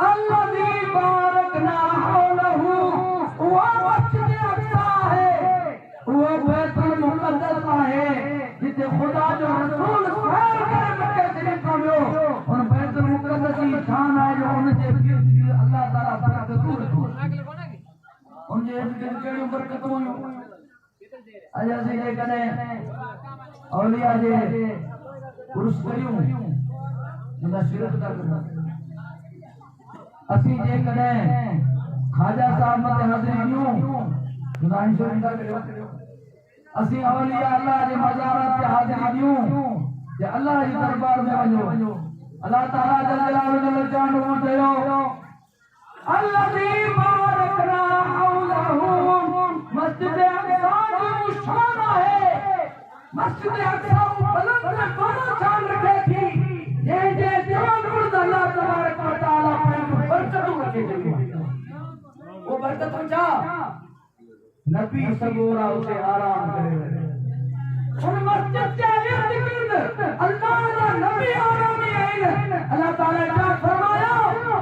अल्लज़ी बारकना हौलहु वो मस्जिद अक़सा है वो बैतुल मुक़द्दस है जिते खुदा जो रसूल सैर करे मक्के शरीफ में उन बैतुल मुक़द्दस की शान है जो उन जे अल्लाह ताला बरकतूं उन जे कहिड़ी बरकतूं अॼु असीं जेकॾहिं औलिया जे उर्स कयूं उनजा शिरक था कयूं असीं जेकॾहिं ख़ाजा साहब मथे हाज़िरी ॾियूं उनजा शिरक था कयूं असीं औलिया अल्लाह जे मज़ारत ते हाज़िरी ॾियूं जे अल्लाह जे दरबार में वञो अल्लाह ताला जल जलालहु जल शानहु चयो अल्लज़ी बारकना हौलहु मस्जिद अक़सा जो शान है मस्जिद अक़सा बुलंद में दोनों शान रखे थी जे जवान मुर्द अल्लाह तबारक व तआला पंहिंजो बरकतूं रखे थी वो बरकतूं छा नबी सबोरा उसे आराम करे उन मस्जिद के इर्द गिर्द अल्लाह का नबी आरामी आइन अल्लाह ताला ने फरमाया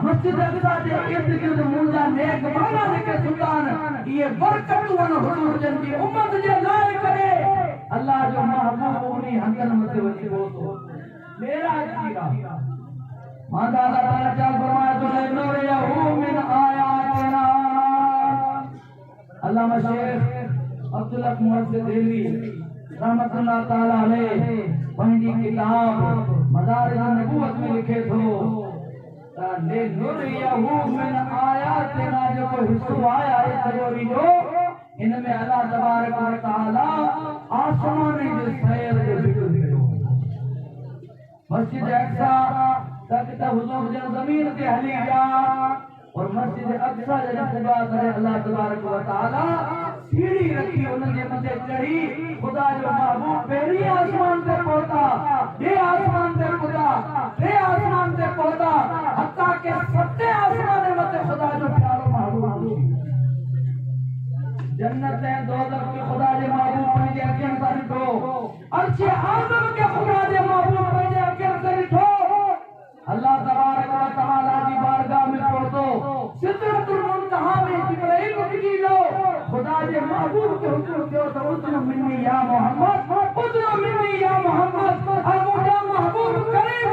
मस्जिद अक़सा के इर्द गिर्द मुंजा नेक माना के सुल्तान ये बरकत वन हुजूर जन की उम्मत जे लाए करे अल्लाह जो महबूब उन्हीं हंगन मथे वची हो मेरा जीरा मादा अल्लाह ताला क्या फरमाया तो नूरियहु मिन आयातिना अल्लामा शेख अब्दुल हक मुहद्दिस दिल्ली रहमतुल्लाह ताला अलैहि पंहिंजी किताब मदारिज नबूवत में लिखे थो ले नूरियहु मिन आयातिना जो हिस्सो आया है तबोरी जो इनमें अल्लाह तबारक व तआला आसमान जे सैर जो जिक्र कयो मस्जिद अक़सा तक त हुजूर जन ज़मीन ते हली गया और मस्जिद अक़सा जब खुदा करे अल्लाह तबारक व तआला सीढ़ी रखी उन जे मथे चढ़ी खुदा जो महबूब पहिरीं आसमान ते पहुता ॿिए आसमान ते खुदा टे आसमान ते पहुता हत्ता के सते आसमान मथे खुदा जो प्यारो महबूब जन्नत है दोज़ख के खुदा जे महबूब पंहिंजे अखियुनि सां ॾिठो अर्श आज़म के खुदा जे महबूब पंहिंजे अखियुनि सां ॾिठो अल्लाह तबारक व तआला की बारगाह में पहुतो सिदरतुल मुंतहा में जिब्राइल उतरी लो खुदा के महबूब के हुजूर के तो उतनो मिन्नी या मोहम्मद उतनो मिन्नी या मोहम्मद अब मुझे महबूब करीब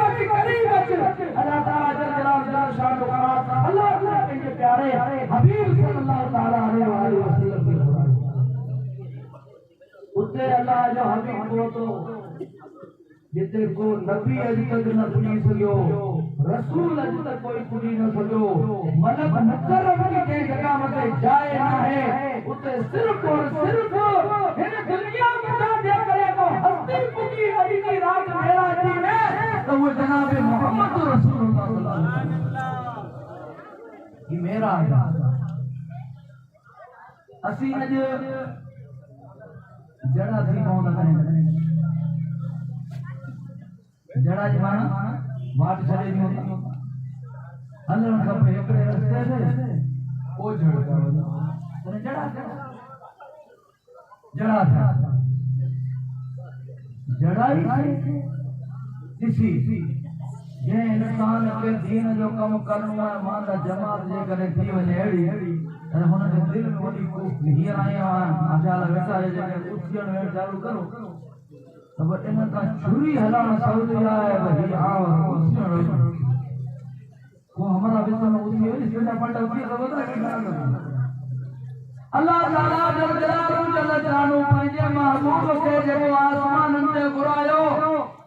अल्लाह ताला जल जलाल शान फरमा अल्लाह के प्यारे हबीब सल्लल्लाहु ताला अलैहि वसल्लम उते अल्लाह जो हबीब पहुतो जिते को नबी अॼु तक न पुॼी सघियो रसूल अॼु तक कोई पुॼी न सघियो मलक मुकर्रम की कंहिं जॻह मथे जाइ न आहे उते सिर्फ़ और सिर्फ़ हिन दुनिया में जे करे को हस्ती पुॼी अॼु की रात मेराज में त उहे ये मेरा असी अज जड़ा थी कौन जड़ा जमाना वाट चले नहीं होता हलन खपे एकड़े रस्ते से ओ जड़ा जड़ा जड़ा था जड़ा ही इसी ये इंसान के दीन जो कम करणो है मां जमात जे करे थी वने एड़ी अरे हुन के दिल में वडी को हीर आया माशाल्लाह वेठा है जे उठियण वे चालू करो तब इन का छुरी हलाण सऊदी है भाई आओ उठियण को हमारा विश्व में उठी है इसमें पंडा उठी तो बता के अल्लाह ताला जल जलालहु जल जानो पंहिंजे महबूब के जेको आसमानन ते घुरायो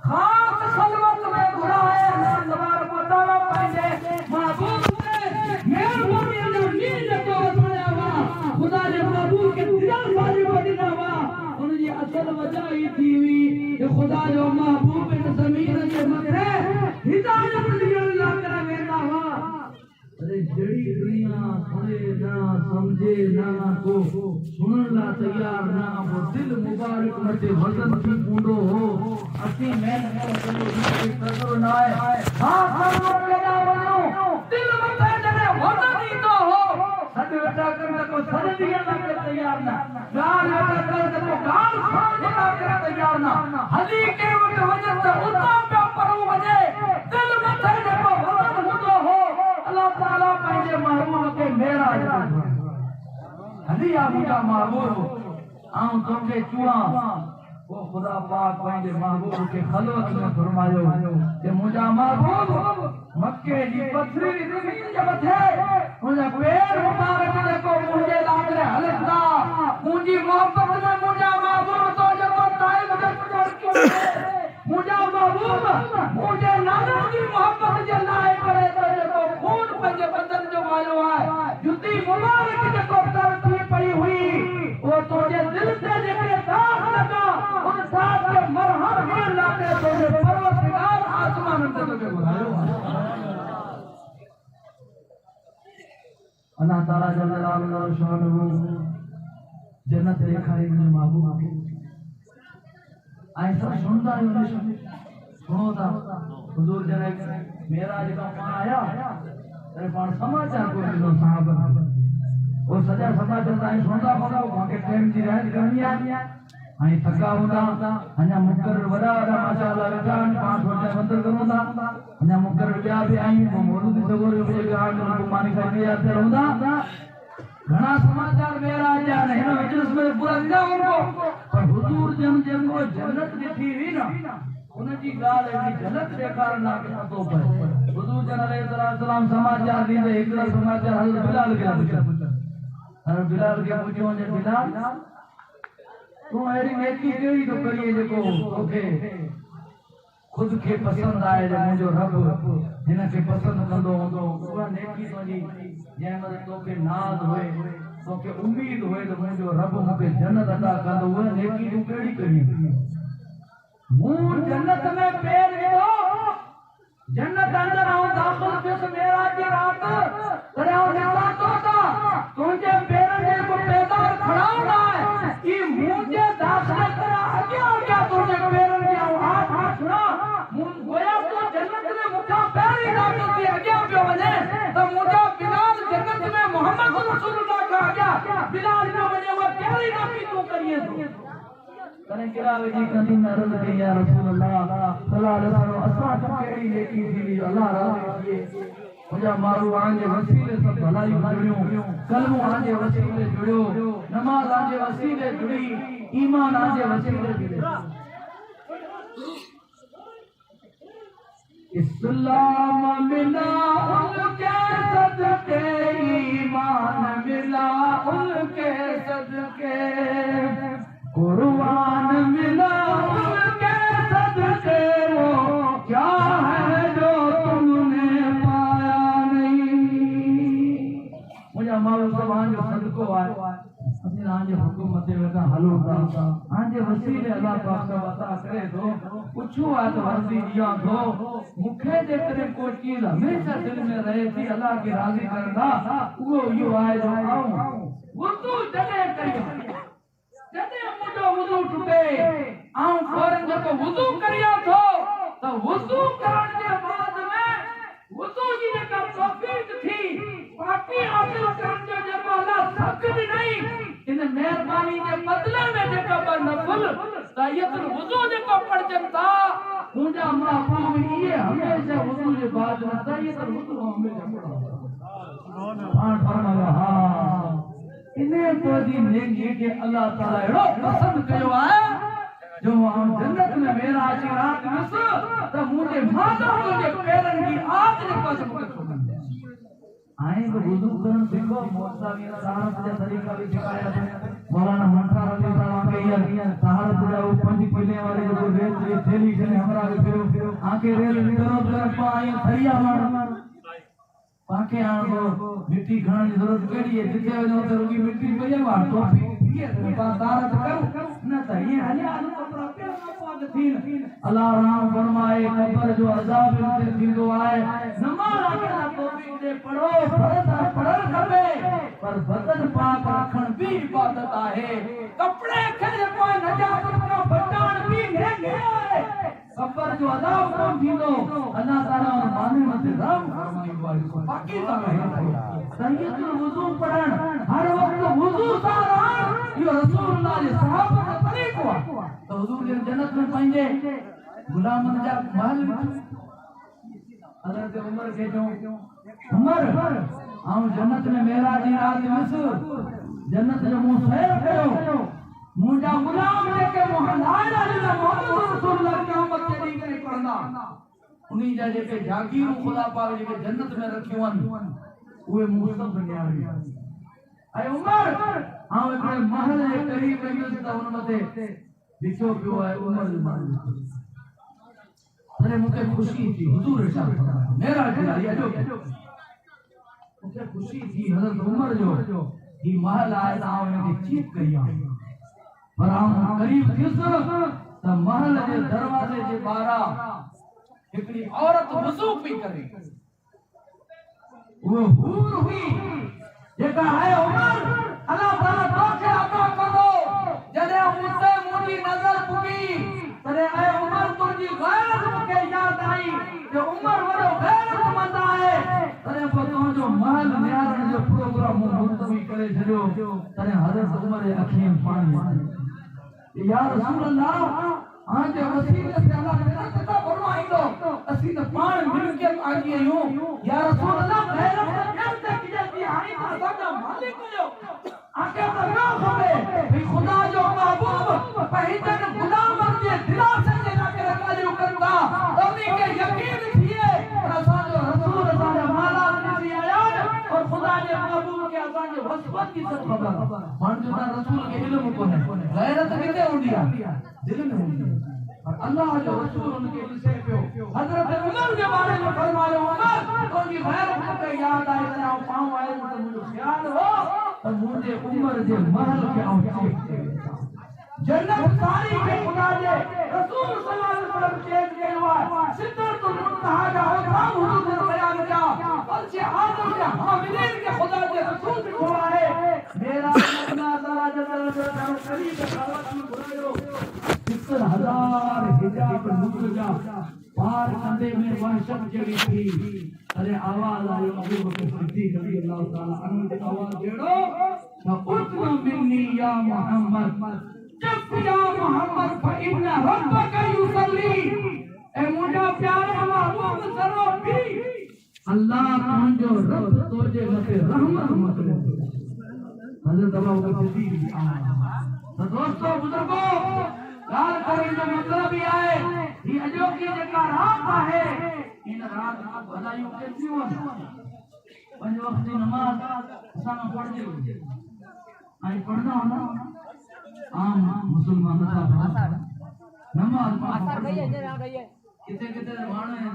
खास खलवत में घुराए अल्लाह तबारक व तआला पंहिंजे महबूब के मेहरबानी जो नींद को वसाया वा खुदा जे महबूब के दिल वाली वडिना वा उन जी असल वजह ही थी हुई कि खुदा जो महबूब इन ज़मीन के मथे हिदायत ॾियण लाइ करे वेंदा हुआ अरे जड़ी दुनिया सुने ना समझे ना को सुनन ला तैयार ना वो दिल मुबारक मते वजन थी पूंडो हो असी मैं कदर ना है हां करो लेना वनो दिल मते जने वजन ही तो हो सद बेटा करने को सद दिया ना के तैयार ना गाल बेटा करने को गाल सुनने के तैयार ना हली के वजन से उतना पे परू वजे दिल मते जको वजन होतो हो अल्लाह ताला पंहिंजे महबूब के मेरा हली आ मुंहिंजा महबूब आऊं तोखे चुआ वो खुदा पाक पंहिंजे महबूब के खलवत में फरमायो कि मुंहिंजा महबूब मक्के जी पथरी ज़मीन जे मथे मुंहिंजा पैर मुबारक जेको मुंहिंजे लाॻरे हलंदा मुंहिंजी मोहब्बत में मुंहिंजा महबूब तो जेको ताइब जे चढ़की मुंहिंजा महबूब मुंहिंजे नाना जी मोहब्बत जे लाइ करे तो जेको खून पंहिंजे बदन जो आयो आहे जुती मुबारक जेको तरती पई हुई वो तुझे दिल से जेके दाग लगा उन दाग के मरहम ॾियण लाइ तुझे परवरदिगार आसमान ते तोखे घुरायो अल्लाह ताला जल जलालहु व शानहु जन्नत ॾेखारी मुंहिंजे महबूब खे ऐं सब सुनता है सुनो था हुजूर जने मेराज का पाण आया अरे पाण समाचार को मिलो साहब वो सजा समाचार ताई सुनता होगा बाकी टाइम जी रहन करनी है आई थका होता अन्या मुकर वड़ा वड़ा माशाअल्लाह रजान पांच वटे मंदिर करूंदा अन्या मुकर क्या भी आई वो मौलूद सगोरे मुझे गांव में को मानी खाई आते रहूंदा घना समाचार मेरा जा नहीं ना मजलिस में पूरा दिया उनको पर हुजूर जन जेको जन्नत ॾिठी हुई ना उन जी ॻाल्हि एॾी झलक ॾेखारण लाइ पतो पए हुजूर जन अलैहिस्सलाम समाचार ॾींदे हिकिड़ा समाचार हज़रत बिलाल खे पुछियो जे बिलाल तूं अहिड़ी नेकी कहिड़ी थो करीं जेको तोखे खुद के पसंद आए जो मुझो रब जिन के पसंद कंदो होंदो उहा नेकी तुंहिंजी जंहिं महिल तोखे नाज़ होए तोखे उम्मीद होए तो मुझो रब मूंखे जन्नत अता कंदो उहा नेकी तूं कहिड़ी करीं मूं जन्नत में पैर विधो जन्नत अंदर आऊं दाख़िल थियुसि मेराज जी राति तॾहिं आऊं ॾिसां थो त तुंहिंजे पेरनि जे को पैदार खड़ा हूंदा ई मुंहिंजे दाख़िल करे अॻियां अॻियां तुंहिंजे पेरनि खे आऊं हाथ छुड़ा गोया तो जन्नत में मुठा पैर दाख़िल थी अॻियां पियो वञे त मुंहिंजा बिलाल जन्नत में मोहम्मद रसूलुल्लाह खां अॻियां बिलाल पियो वञे उहा कहिड़ी नेकी तूं करीं थो कने किरावे जी कंदी न अर्ज़ कई या रसूलुल्लाह सल्लल्लाहु अलैहि वसल्लम असां कहिड़ी नेकी थी अल्लाह राज़ी थिए मुंहिंजा माण्हू आंजे वसीले सब भलायूं जुड़ियूं कलमो आंजे वसीले जुड़ियो नमाज़ आंजे वसीले जुड़ी ईमान आंजे वसीले जुड़े इस्लाम मिला उनके सदके ईमान मिला उनके सदके कुर्बान मिला उनके सदके वो क्या है जो तुमने पाया नहीं मुझे मालूम सभान जो सदको आए असीं तव्हांजे हुकुम ते वेठा हलूं था तव्हांजे वसीले अलाह पाक सां अता करे थो पुछो आहे त वर्दी ॾियां थो मूंखे जेकॾहिं को चीज़ हमेशह दिलि में रहे थी अलाह खे राज़ी करंदा उहो इहो आहे जो आऊं वुज़ू जॾहिं करियां जॾहिं मुंहिंजो वुज़ू टुटे आऊं फौरन जेको वुज़ू करियां थो त वुज़ू करण जे बाद में वुज़ू जी जेका तौफ़ीक़ थी बाक़ी हासिल करण जो जेको अलाह सख़्त नहीं इन मेहरबानी जे बदले में जेका ब नफ़ल तायतुल वुज़ू जेको पढ़जनि था मुंहिंजा महबूब इहे हमेशह वुज़ू जे बाद में तायतुल वुज़ू हमेशह पढ़ंदा हा इने तोजी नेकी के अल्लाह ताला एड़ो पसंद कयो आहे जो हम जन्नत में मेरा जी रात मिस त मुझे माता तुझे पैरन की आग ने कसम आए तो वुज़ू करन सिखो मौलावी सहारत जा तरीका भी सिखाया है मौलाना मंठा रली साहब के ये सहारत जा वो 5 किले वाले जो रेत री थैली से हमरा फिरो आके रेल निकरो तो पाए थरिया मार पाके आंगो मिट्टी खाने की जरूरत केड़ी है जिते वजो तो रुकी मिट्टी पई है तो ये तारत कर न त ये हलिया कपड़ा पे पाद थीन अल्लाह राम फरमाए कब्र जो अजाब से थींदो आए नमाज अकेला तौफीक दे पढ़ो फर्ज पढ़ल करबे पर बदन पाक रखण भी इबादत आहे कपड़े खे कोई नजात का बचाण भी नेकी आहे कब्र जो अजाब कोन थींदो अल्लाह ताला और माने मते राम फरमाई वाली बाकी ता है तहियतुल वुज़ू पढ़ण हर वक्त वुज़ू सां रहण यो रसूलुल्लाह जे सहाबा का तरीक़ो आहे तो हुजूर जे जन्नत में पंहिंजे गुलामन जा महल हज़रत उमर के जो उमर आऊं जन्नत में मेराज जी रात मिस जन्नत जो मुंह सैर कयो मुंहिंजा गुलाम जेके मोहन आया जिन मोहम्मद रसूलुल्लाह क़यामत के ॾींहुं ताईं पढ़ंदा उन्हीं जा जेके जागीर खुदा पाक जेके जन्नत में रखियो आहिनि उहे मूं सभु ॼाणी ऐं उमर आऊं हिकिड़े महल जे क़रीब वियुसि त हुन मथे लिखियो पियो आहे उमर जो नालो अरे मूंखे ख़ुशी थी हुजूर इरशाद फरमाया मेरा दिल अजो मूंखे ख़ुशी थी हज़रत उमर जो ही महल आहे त आऊं हिनखे चीक कई आहे पर आऊं क़रीब थियुसि त महल जे दरवाज़े जे ॿाहिरां हिकिड़ी औरत वुज़ू पई करे वो हूर हुई जेका है उमर अल्लाह ताला तोखे अता कंदो जॾहिं मुझे मुंहिंजी नज़र पुगी तॾहिं ऐं उमर तुंहिंजी गैरत मूंखे यादि आई जो उमर वॾो गैरतमंद आहे तॾहिं पोइ तुंहिंजो महल निहारण जो प्रोग्राम मुलतवी करे छॾियो तॾहिं हज़रत उमर जे अखियुनि में पाणी आयो या रसूल अल्लाह आंजे वसीले से अल्लाह जन्नत अता फरमाईंदो असीं त पाण मिल के आगी आहियूं या रसूल अल्लाह गैरत जब तक जल्दी आई त असांजा मालिक जो आके बनो खबे भई खुदा जो महबूब पहिजन गुलामन जे दिलासे जे लाके रखालियो करदा तोनी के यकीन थिए पर असांजो रसूल असांजा माला निसी आया और खुदा जे महबूब के असांजे वसवत की सब खबर मान जो रसूल के इल्म कोने गैरत किथे हुंदी आहे दिल में हुंदी है और अल्लाह जो रसूल उनके ॾिसे पियो हज़रत उमर जे बारे में फरमायो उमर तुंहिंजी गैरत मूंखे यादि आहे त आउं पाऊं आयो त मुंहिंजो ख़्यालु हो त मुंहिंजे उमर जे महल खे आउं चेक कयो जन्नत सारी के खुदा जे रसूल सल्लल्लाहु अलैहि वसल्लम चेक कयो आहे सिदरतुल मुंतहा जा हुकाम हुजूर ने बयान किया फर्श आदम के हामिलीन के खुदा जे रसूल लिखो आहे मेरा अल्लाह ताला जल्ल जलालहु करीब दावत बुलायो 70,000 हिजाब मुर्तजा पार कंधे में वहशत जड़ी थी अरे आवाज आयो अबू बकर सिद्दीक रज़ी अल्लाह ताला अन्हु की आवाज जेड़ो न उतना मिन्नी या मोहम्मद जब या मोहम्मद फइन्ना रब्बक युसल्ली ए मुंडा प्यारे महबूब सरो भी अल्लाह तुंहिंजो रब तोजे मथे रहमत मोकिले हज़रत अबू बकर सिद्दीक जी तो दोस्तों बुजुर्गो गाल करण जो मतलब ही आहे ही अजोकी जेका रात आहे इन रात को भलायूं केतिरियूं पंज वक्त जी नमाज असां पढ़जे ऐं पढ़ंदा हूंदा आम मुसलमान नथा पढ़नि नमाज किथे किथे माण्हू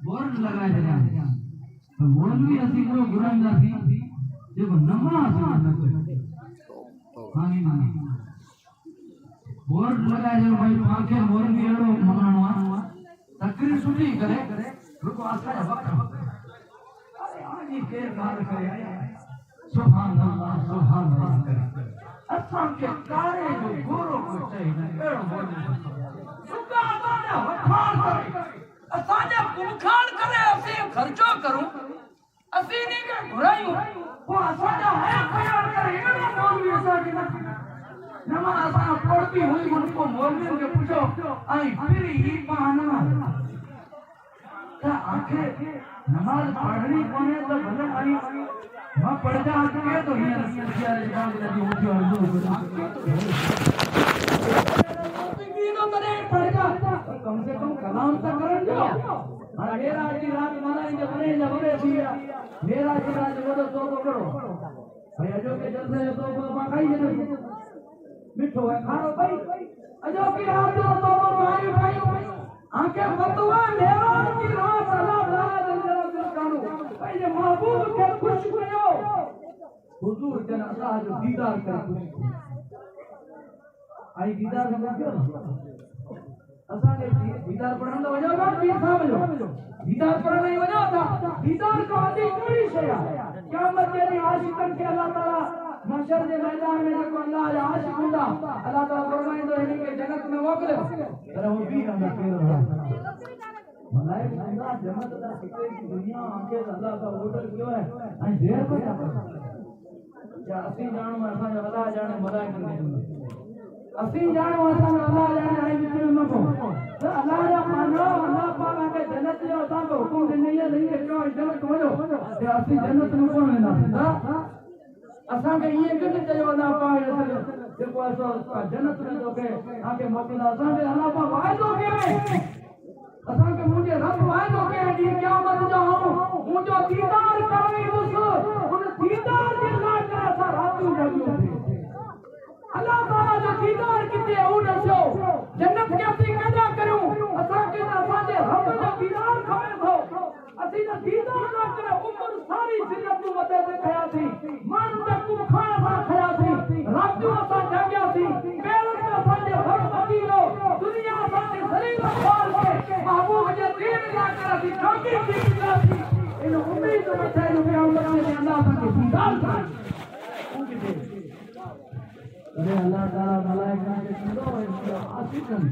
बोर्ड लॻाए छॾिया त बोर्ड बि असीं हिकिड़ो घुराईंदासीं जेको नमाज न करे बोर्ड लगाए जो भाई पाके मोरंगी एड़ो मनाणो आ तकरीर सुठी करे रुको आसा वक्त अरे आज ही केर गाल करे सुभान अल्लाह करे असां के कारे जो गोरो को चाहिए एड़ो बोल सुका असां वखाण करे असां जा पुखाण करे असी खर्चो करूं असी नी के घुरायूं वो असां जा है ख्याल करे एड़ो मौलवी असां के नमा असां पढ़ती हुई उनको मौलवी के पूछो आई फिर ही बहाना का आखिर नमाज पढ़नी कोने तो भले आई मां पढ़ जा के तो ये रसिया रे बाग नदी उठी और जो तीनों करे पढ़ जा कम से कम कलाम तो करन दो और मेरा की रात माना जे बने दिया मेरा की रात वो तो करो भाई अजो के जलसे तो मां खाई जे मिठो है खाओ भाई अजो की रात जो तो भाई भाई आंखें मतवा मेरा की रात अल्लाह ताला दंजरा कानू भाई जे महबूब के खुश कयो हुजूर जन अल्लाह जो दीदार कर आई दीदार में क्यों असा ने दीदार पढ़न तो वजो का पीर साहब जो दीदार पढ़न नहीं वजो था दीदार को आदि कोई शय क़यामत के दिन आशिकन के अल्लाह ताला महशर के मैदान में जो अल्लाह जा आशिक हुंदा अल्लाह ताला फरमाइंदो इन्हीं के जन्नत में मोकले पर वो भी ना केर मलाइक अल्लाह जन्नत दा सिकरे की दुनिया आके अल्लाह का होटल क्यों है आई देर को क्या या असी जान में असा अल्लाह जाने मलाइक नहीं असी जान असा अल्लाह जाने आई विच में को तो अल्लाह जा मानो अल्लाह पाक के जन्नत जो असा को हुकुम देने ये नहीं है क्यों जन्नत वजो ते असी जन्नत में कोन वेंदा असा के ये कदे चयो अल्लाह पाक देखो असो जन्नत में तो के आके मोकला असा के अल्लाह पाक वायदो के असा के मुझे रब वायदो के दी क़यामत जो हूं मुझो दीदार करवी उस उन दीदार के लाज असा रातू जगियो अल्लाह ताला जो दीदार किते ओ दसो जन्नत के असी कदा करूं असा के असा दे रब जो दीदार खवे थो असी ना दीदार ना करे उम्र सारी जिंदगी तू मते ते खया थी मन ते तू खाना सा खया थी रब जो असा जागया थी बेरत में असा दे हर मती लो दुनिया असा दे शरीर खाल के महबूब जे दीन ला कर असी जोगी थी इन उम्मीद मते जो क़यामत में अल्लाह के दीदार था अरे अल्लाह ताला मलाइका के सुनो आशिकन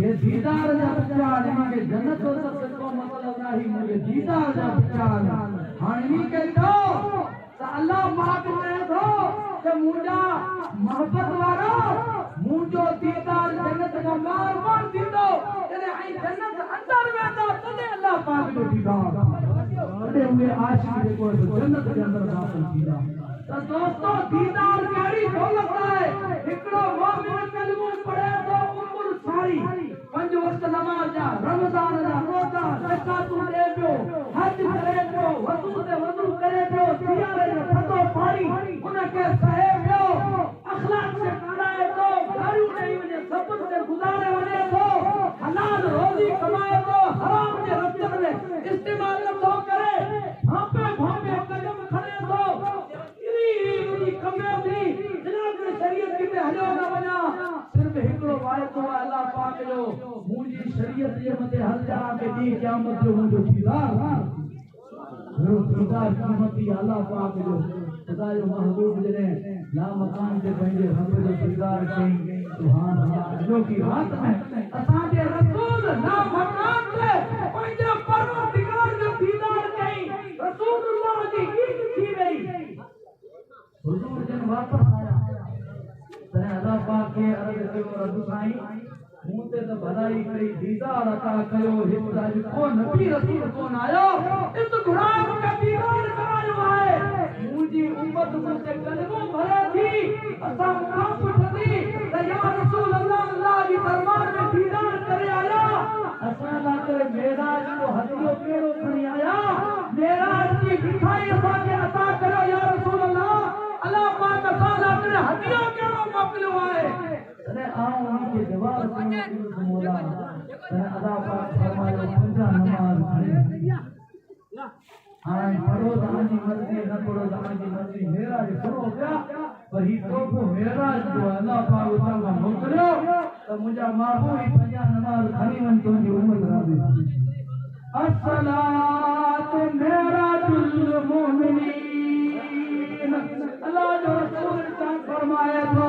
ये दीदार जब चाल इनके जन्नत हो सब को मतलब नहीं मुझे दीदार जब चाल हानी के तो अल्लाह पाक ने तो कि मुझा मोहब्बत वाला मुझो दीदार जन्नत का मार दीदो यानी आई जन्नत अंदर में तो तने अल्लाह पाक जो दीदार अरे हुए आशिक देखो जन्नत के अंदर दाखिल दीदार तो दोस्तों दीदार कारी दौलत है एकड़ो मोमिन कलमो पढ़े तो उम्र सारी पंज वक्त नमाज जा रमजान जा रोजा ज़कात दे पियो हज करे पियो वजू करे पियो सियारे जो थतो पानी उनके सहे पियो अखलाक से कराए तो दारू नहीं वने सबूत से गुजारे वने तो हलाल रोजी कमाए तो हराम के रस्ते में इस्तेमाल तो करे भापे कदम खड़े तो कमे थी जनाब ने शरीयत की हलो ना बना सिर्फ हिकड़ो वायदो अल्लाह पाक जो मुजी शरीयत जे मते हल जा के दी क़यामत जो मुजो दीदार वो दीदार कीमती अल्लाह पाक जो खुदा जो महबूब जने ला मकान के पंजे रब जो दीदार कई सुभान अल्लाह जो की रात में असा के रसूल ला मकान से पंजे परवरदिगार जो दीदार कई रसूलुल्लाह जी ईद थी गई हुजूर जन वापस आया तने अल्लाह पाक के अर्ज कयो रब साईं मूते तो भलाई कई दीदार अता कयो हिस्सा जो को नबी रसूल कोन आयो इस गुलाम का दीदार करायो है मुजी उम्मत मुते कलमो भरे थी असा काम पुछदी त या रसूल अल्लाह की दरबार में दीदार करे आया असा ला करे मेराज को हदियो केड़ो खणी आया मेराज की मिठाई असा के अता करो या रसूल अल्लाह पाक ताला ने हदिया केड़ो मोकलो है तने आओ उनके जवाब को मौला तने अल्लाह पाक फरमायो पंजा नमाज पढ़े हां पढ़ो दानी मर्जी न पढ़ो दानी मर्जी मेरा जो सुनो क्या वही तो को मेरा जो अल्लाह पाक उतां मोकिलियो त मुंहिंजा महबूब ही पंहिंजा नमाज़ खणी वञ तुंहिंजी उम्मत राज़ी थी। अस्सलातु मेराजुल मोमिनीन अल्लाह जो रसूल इरशाद फरमाए थो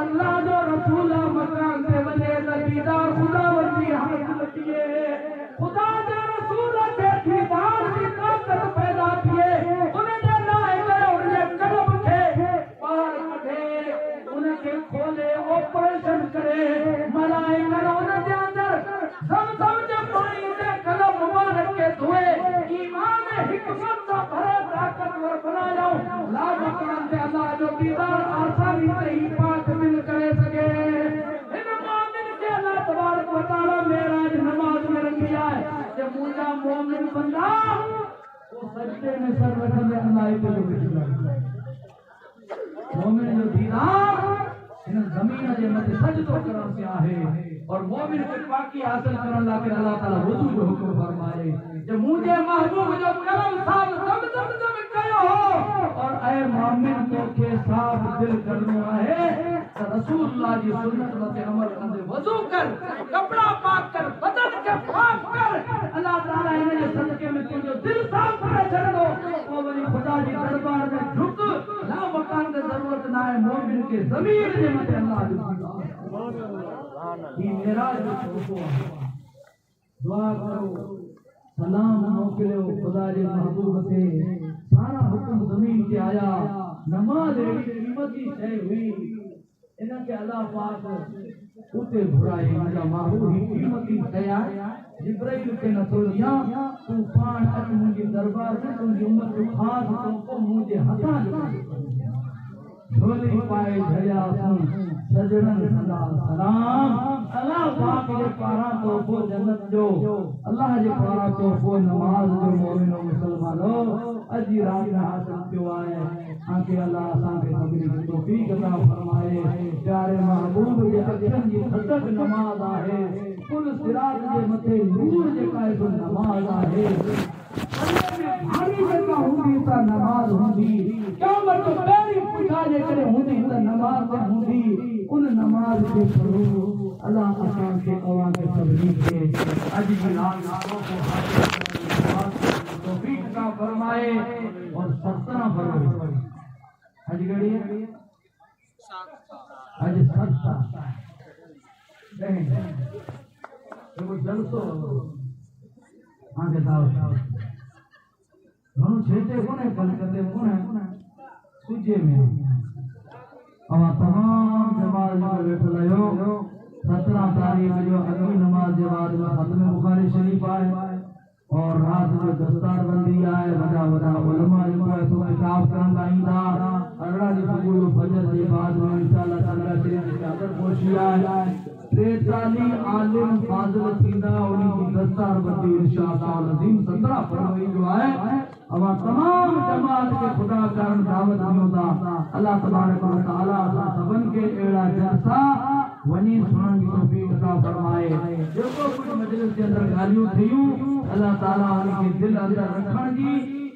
अल्लाह जो रसूल मकान ते वञे त दीदार खुदावंदी हासिल थिए। खुदा जे रसूल खे दीदार जी ताक़त पैदा थिए। उन जे लाइ कयो उन जे कल्ब खे ॿाहिरि कढे उनखे खोले ऑपरेशन करे मलाइका उन जे अंदरि ज़मज़म जे पाणी जे कल्ब मुबारक के धोए ईमान हिकमत सां भरे ताक़तवर बनायूं ला मकान ते अल्लाह जो दीदार आसानी से ही पाक मिल करे सके। इन मोमिन के अल्लाह तबारक व तआला मेराज नमाज में रखी है कि मुंहिंजा मोमिन बंदा वो सजदे में सर रखंदे अल्लाह ते जो मोमिन जो दीदार इन ज़मीन जे मथे सजदो करण से आहे और मोमिन के पाकी हासिल करण लाइ अल्लाह ताला वुजू जो हुक्म फरमाए जे मुंहिंजे महबूब जो करम साल जम कयो और ऐ मोमिन तोखे साफ दिल करनो आहे त रसूलुल्लाह जी सुन्नत मते अमल कंदे वजू कर कपड़ा पाक कर बदन के पाक कर अल्लाह ताला इन जे सदके में तुझो दिल साफ करे छड़ो ओ वली खुदा जी दरबार में झुक ला मकान की जरूरत ना है मोमिन के ज़मीर जे मते अल्लाह जो ये मेरा जो दुआ करो सलाम मोकिलियो खुदा जे महबूब के सारा हुक्म ज़मीन ते आया नमाज एड़ी कीमती शइ हुई इनके अल्लाह पाक उते घुराए मुंहिंजा महबूब ही कीमती शइ आहे जिब्राइल के नथो लिया तू पाण अच मुंहिंजे दरबार में तुंहिंजी उम्मत जो ख़ासि तोहफ़ो मुंहिंजे हथां जो झोली पाए झरिया सजणन सदा सलाम अल्लाह पाक जे पारां तोहफ़ो जन्नत जो अल्लाह जे पारां तोहफ़ो नमाज जो मोमिनो मुसलमानो अजी रात में हासिल थियो आहे आके अल्लाह असांखे सभिनी खे तौफ़ीक़ अता फरमाए। प्यारे महबूब जे अखियुनि जी खटक नमाज आहे कुल सिरात जे मथे नूर जेका आहे सो नमाज आहे भारी जेका हूंदी त नमाज हूंदी क़यामत जो पहिरीं पुठा जे करे हूंदी त नमाज हूंदी उन नमाज खे पढ़ो अल्लाह असांखे अवांखे सभिनी खे अॼु जी रात को तौफ़ीक़ अता फरमाए और सत्संग फरमाए। आज घड़ी आज सत्संग देखो जलसो आगे दावत घणो छेटे कोने कलकत्ते कोने सुजे में अवा तमाम जमात जो वेठल आयो 17 तारीख जो अगली नमाज के बाद में खत्म बुखारी शरीफ आए और रात जो दस्तार बंदी आए वडा वडा उलमा जो तो किताब करण लाइंदा अरड़ा जी सुबह जो फजर के बाद में इंशाअल्लाह ताला शरीफ की चादर पोशी आए 43 आलिम फाजिल थींदा उन्हीं की दस्तार बंदी इंशाअल्लाह अज़ीम 17 फरवरी जो है अब तमाम जमात के खुदा कारण दावत दियोदा अल्लाह तबारक व तआला सबन के एड़ा जलसा वनी सुनन की तौफीक अता फरमाए। जो कुछ मजलिस के अंदर गालियों थियूं अल्लाह ताला उनके दिल अंदर रखण जी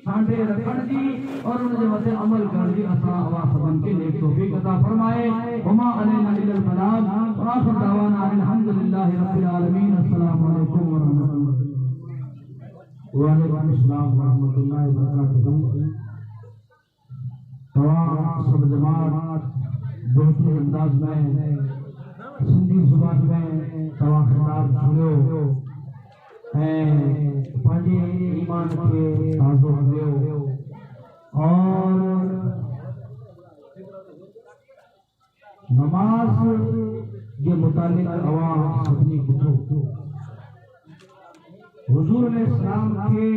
सांडे रखण जी और उनके मथे अमल करण जी असा अवा सबन के नेक तौफीक अता फरमाए। हुमा अलैना इल्लल बलाग व आखिर दावाना अल्हम्दुलिल्लाहि रब्बिल आलमीन। अस्सलामु अलैकुम व रहमतुल्लाह वालेकुम अस्सलाम व रहमतुल्लाहि व बरकातहू। तमाम सब जमात बेहतरीन अंदाज में सिंधी जुबान में तवा खिताब सुनियो ऐं पंहिंजे ईमान खे ताज़ो कयो और नमाज जे मुतालिक अवां सभिनी ॿुधो। हुजूर अलैहि सलाम के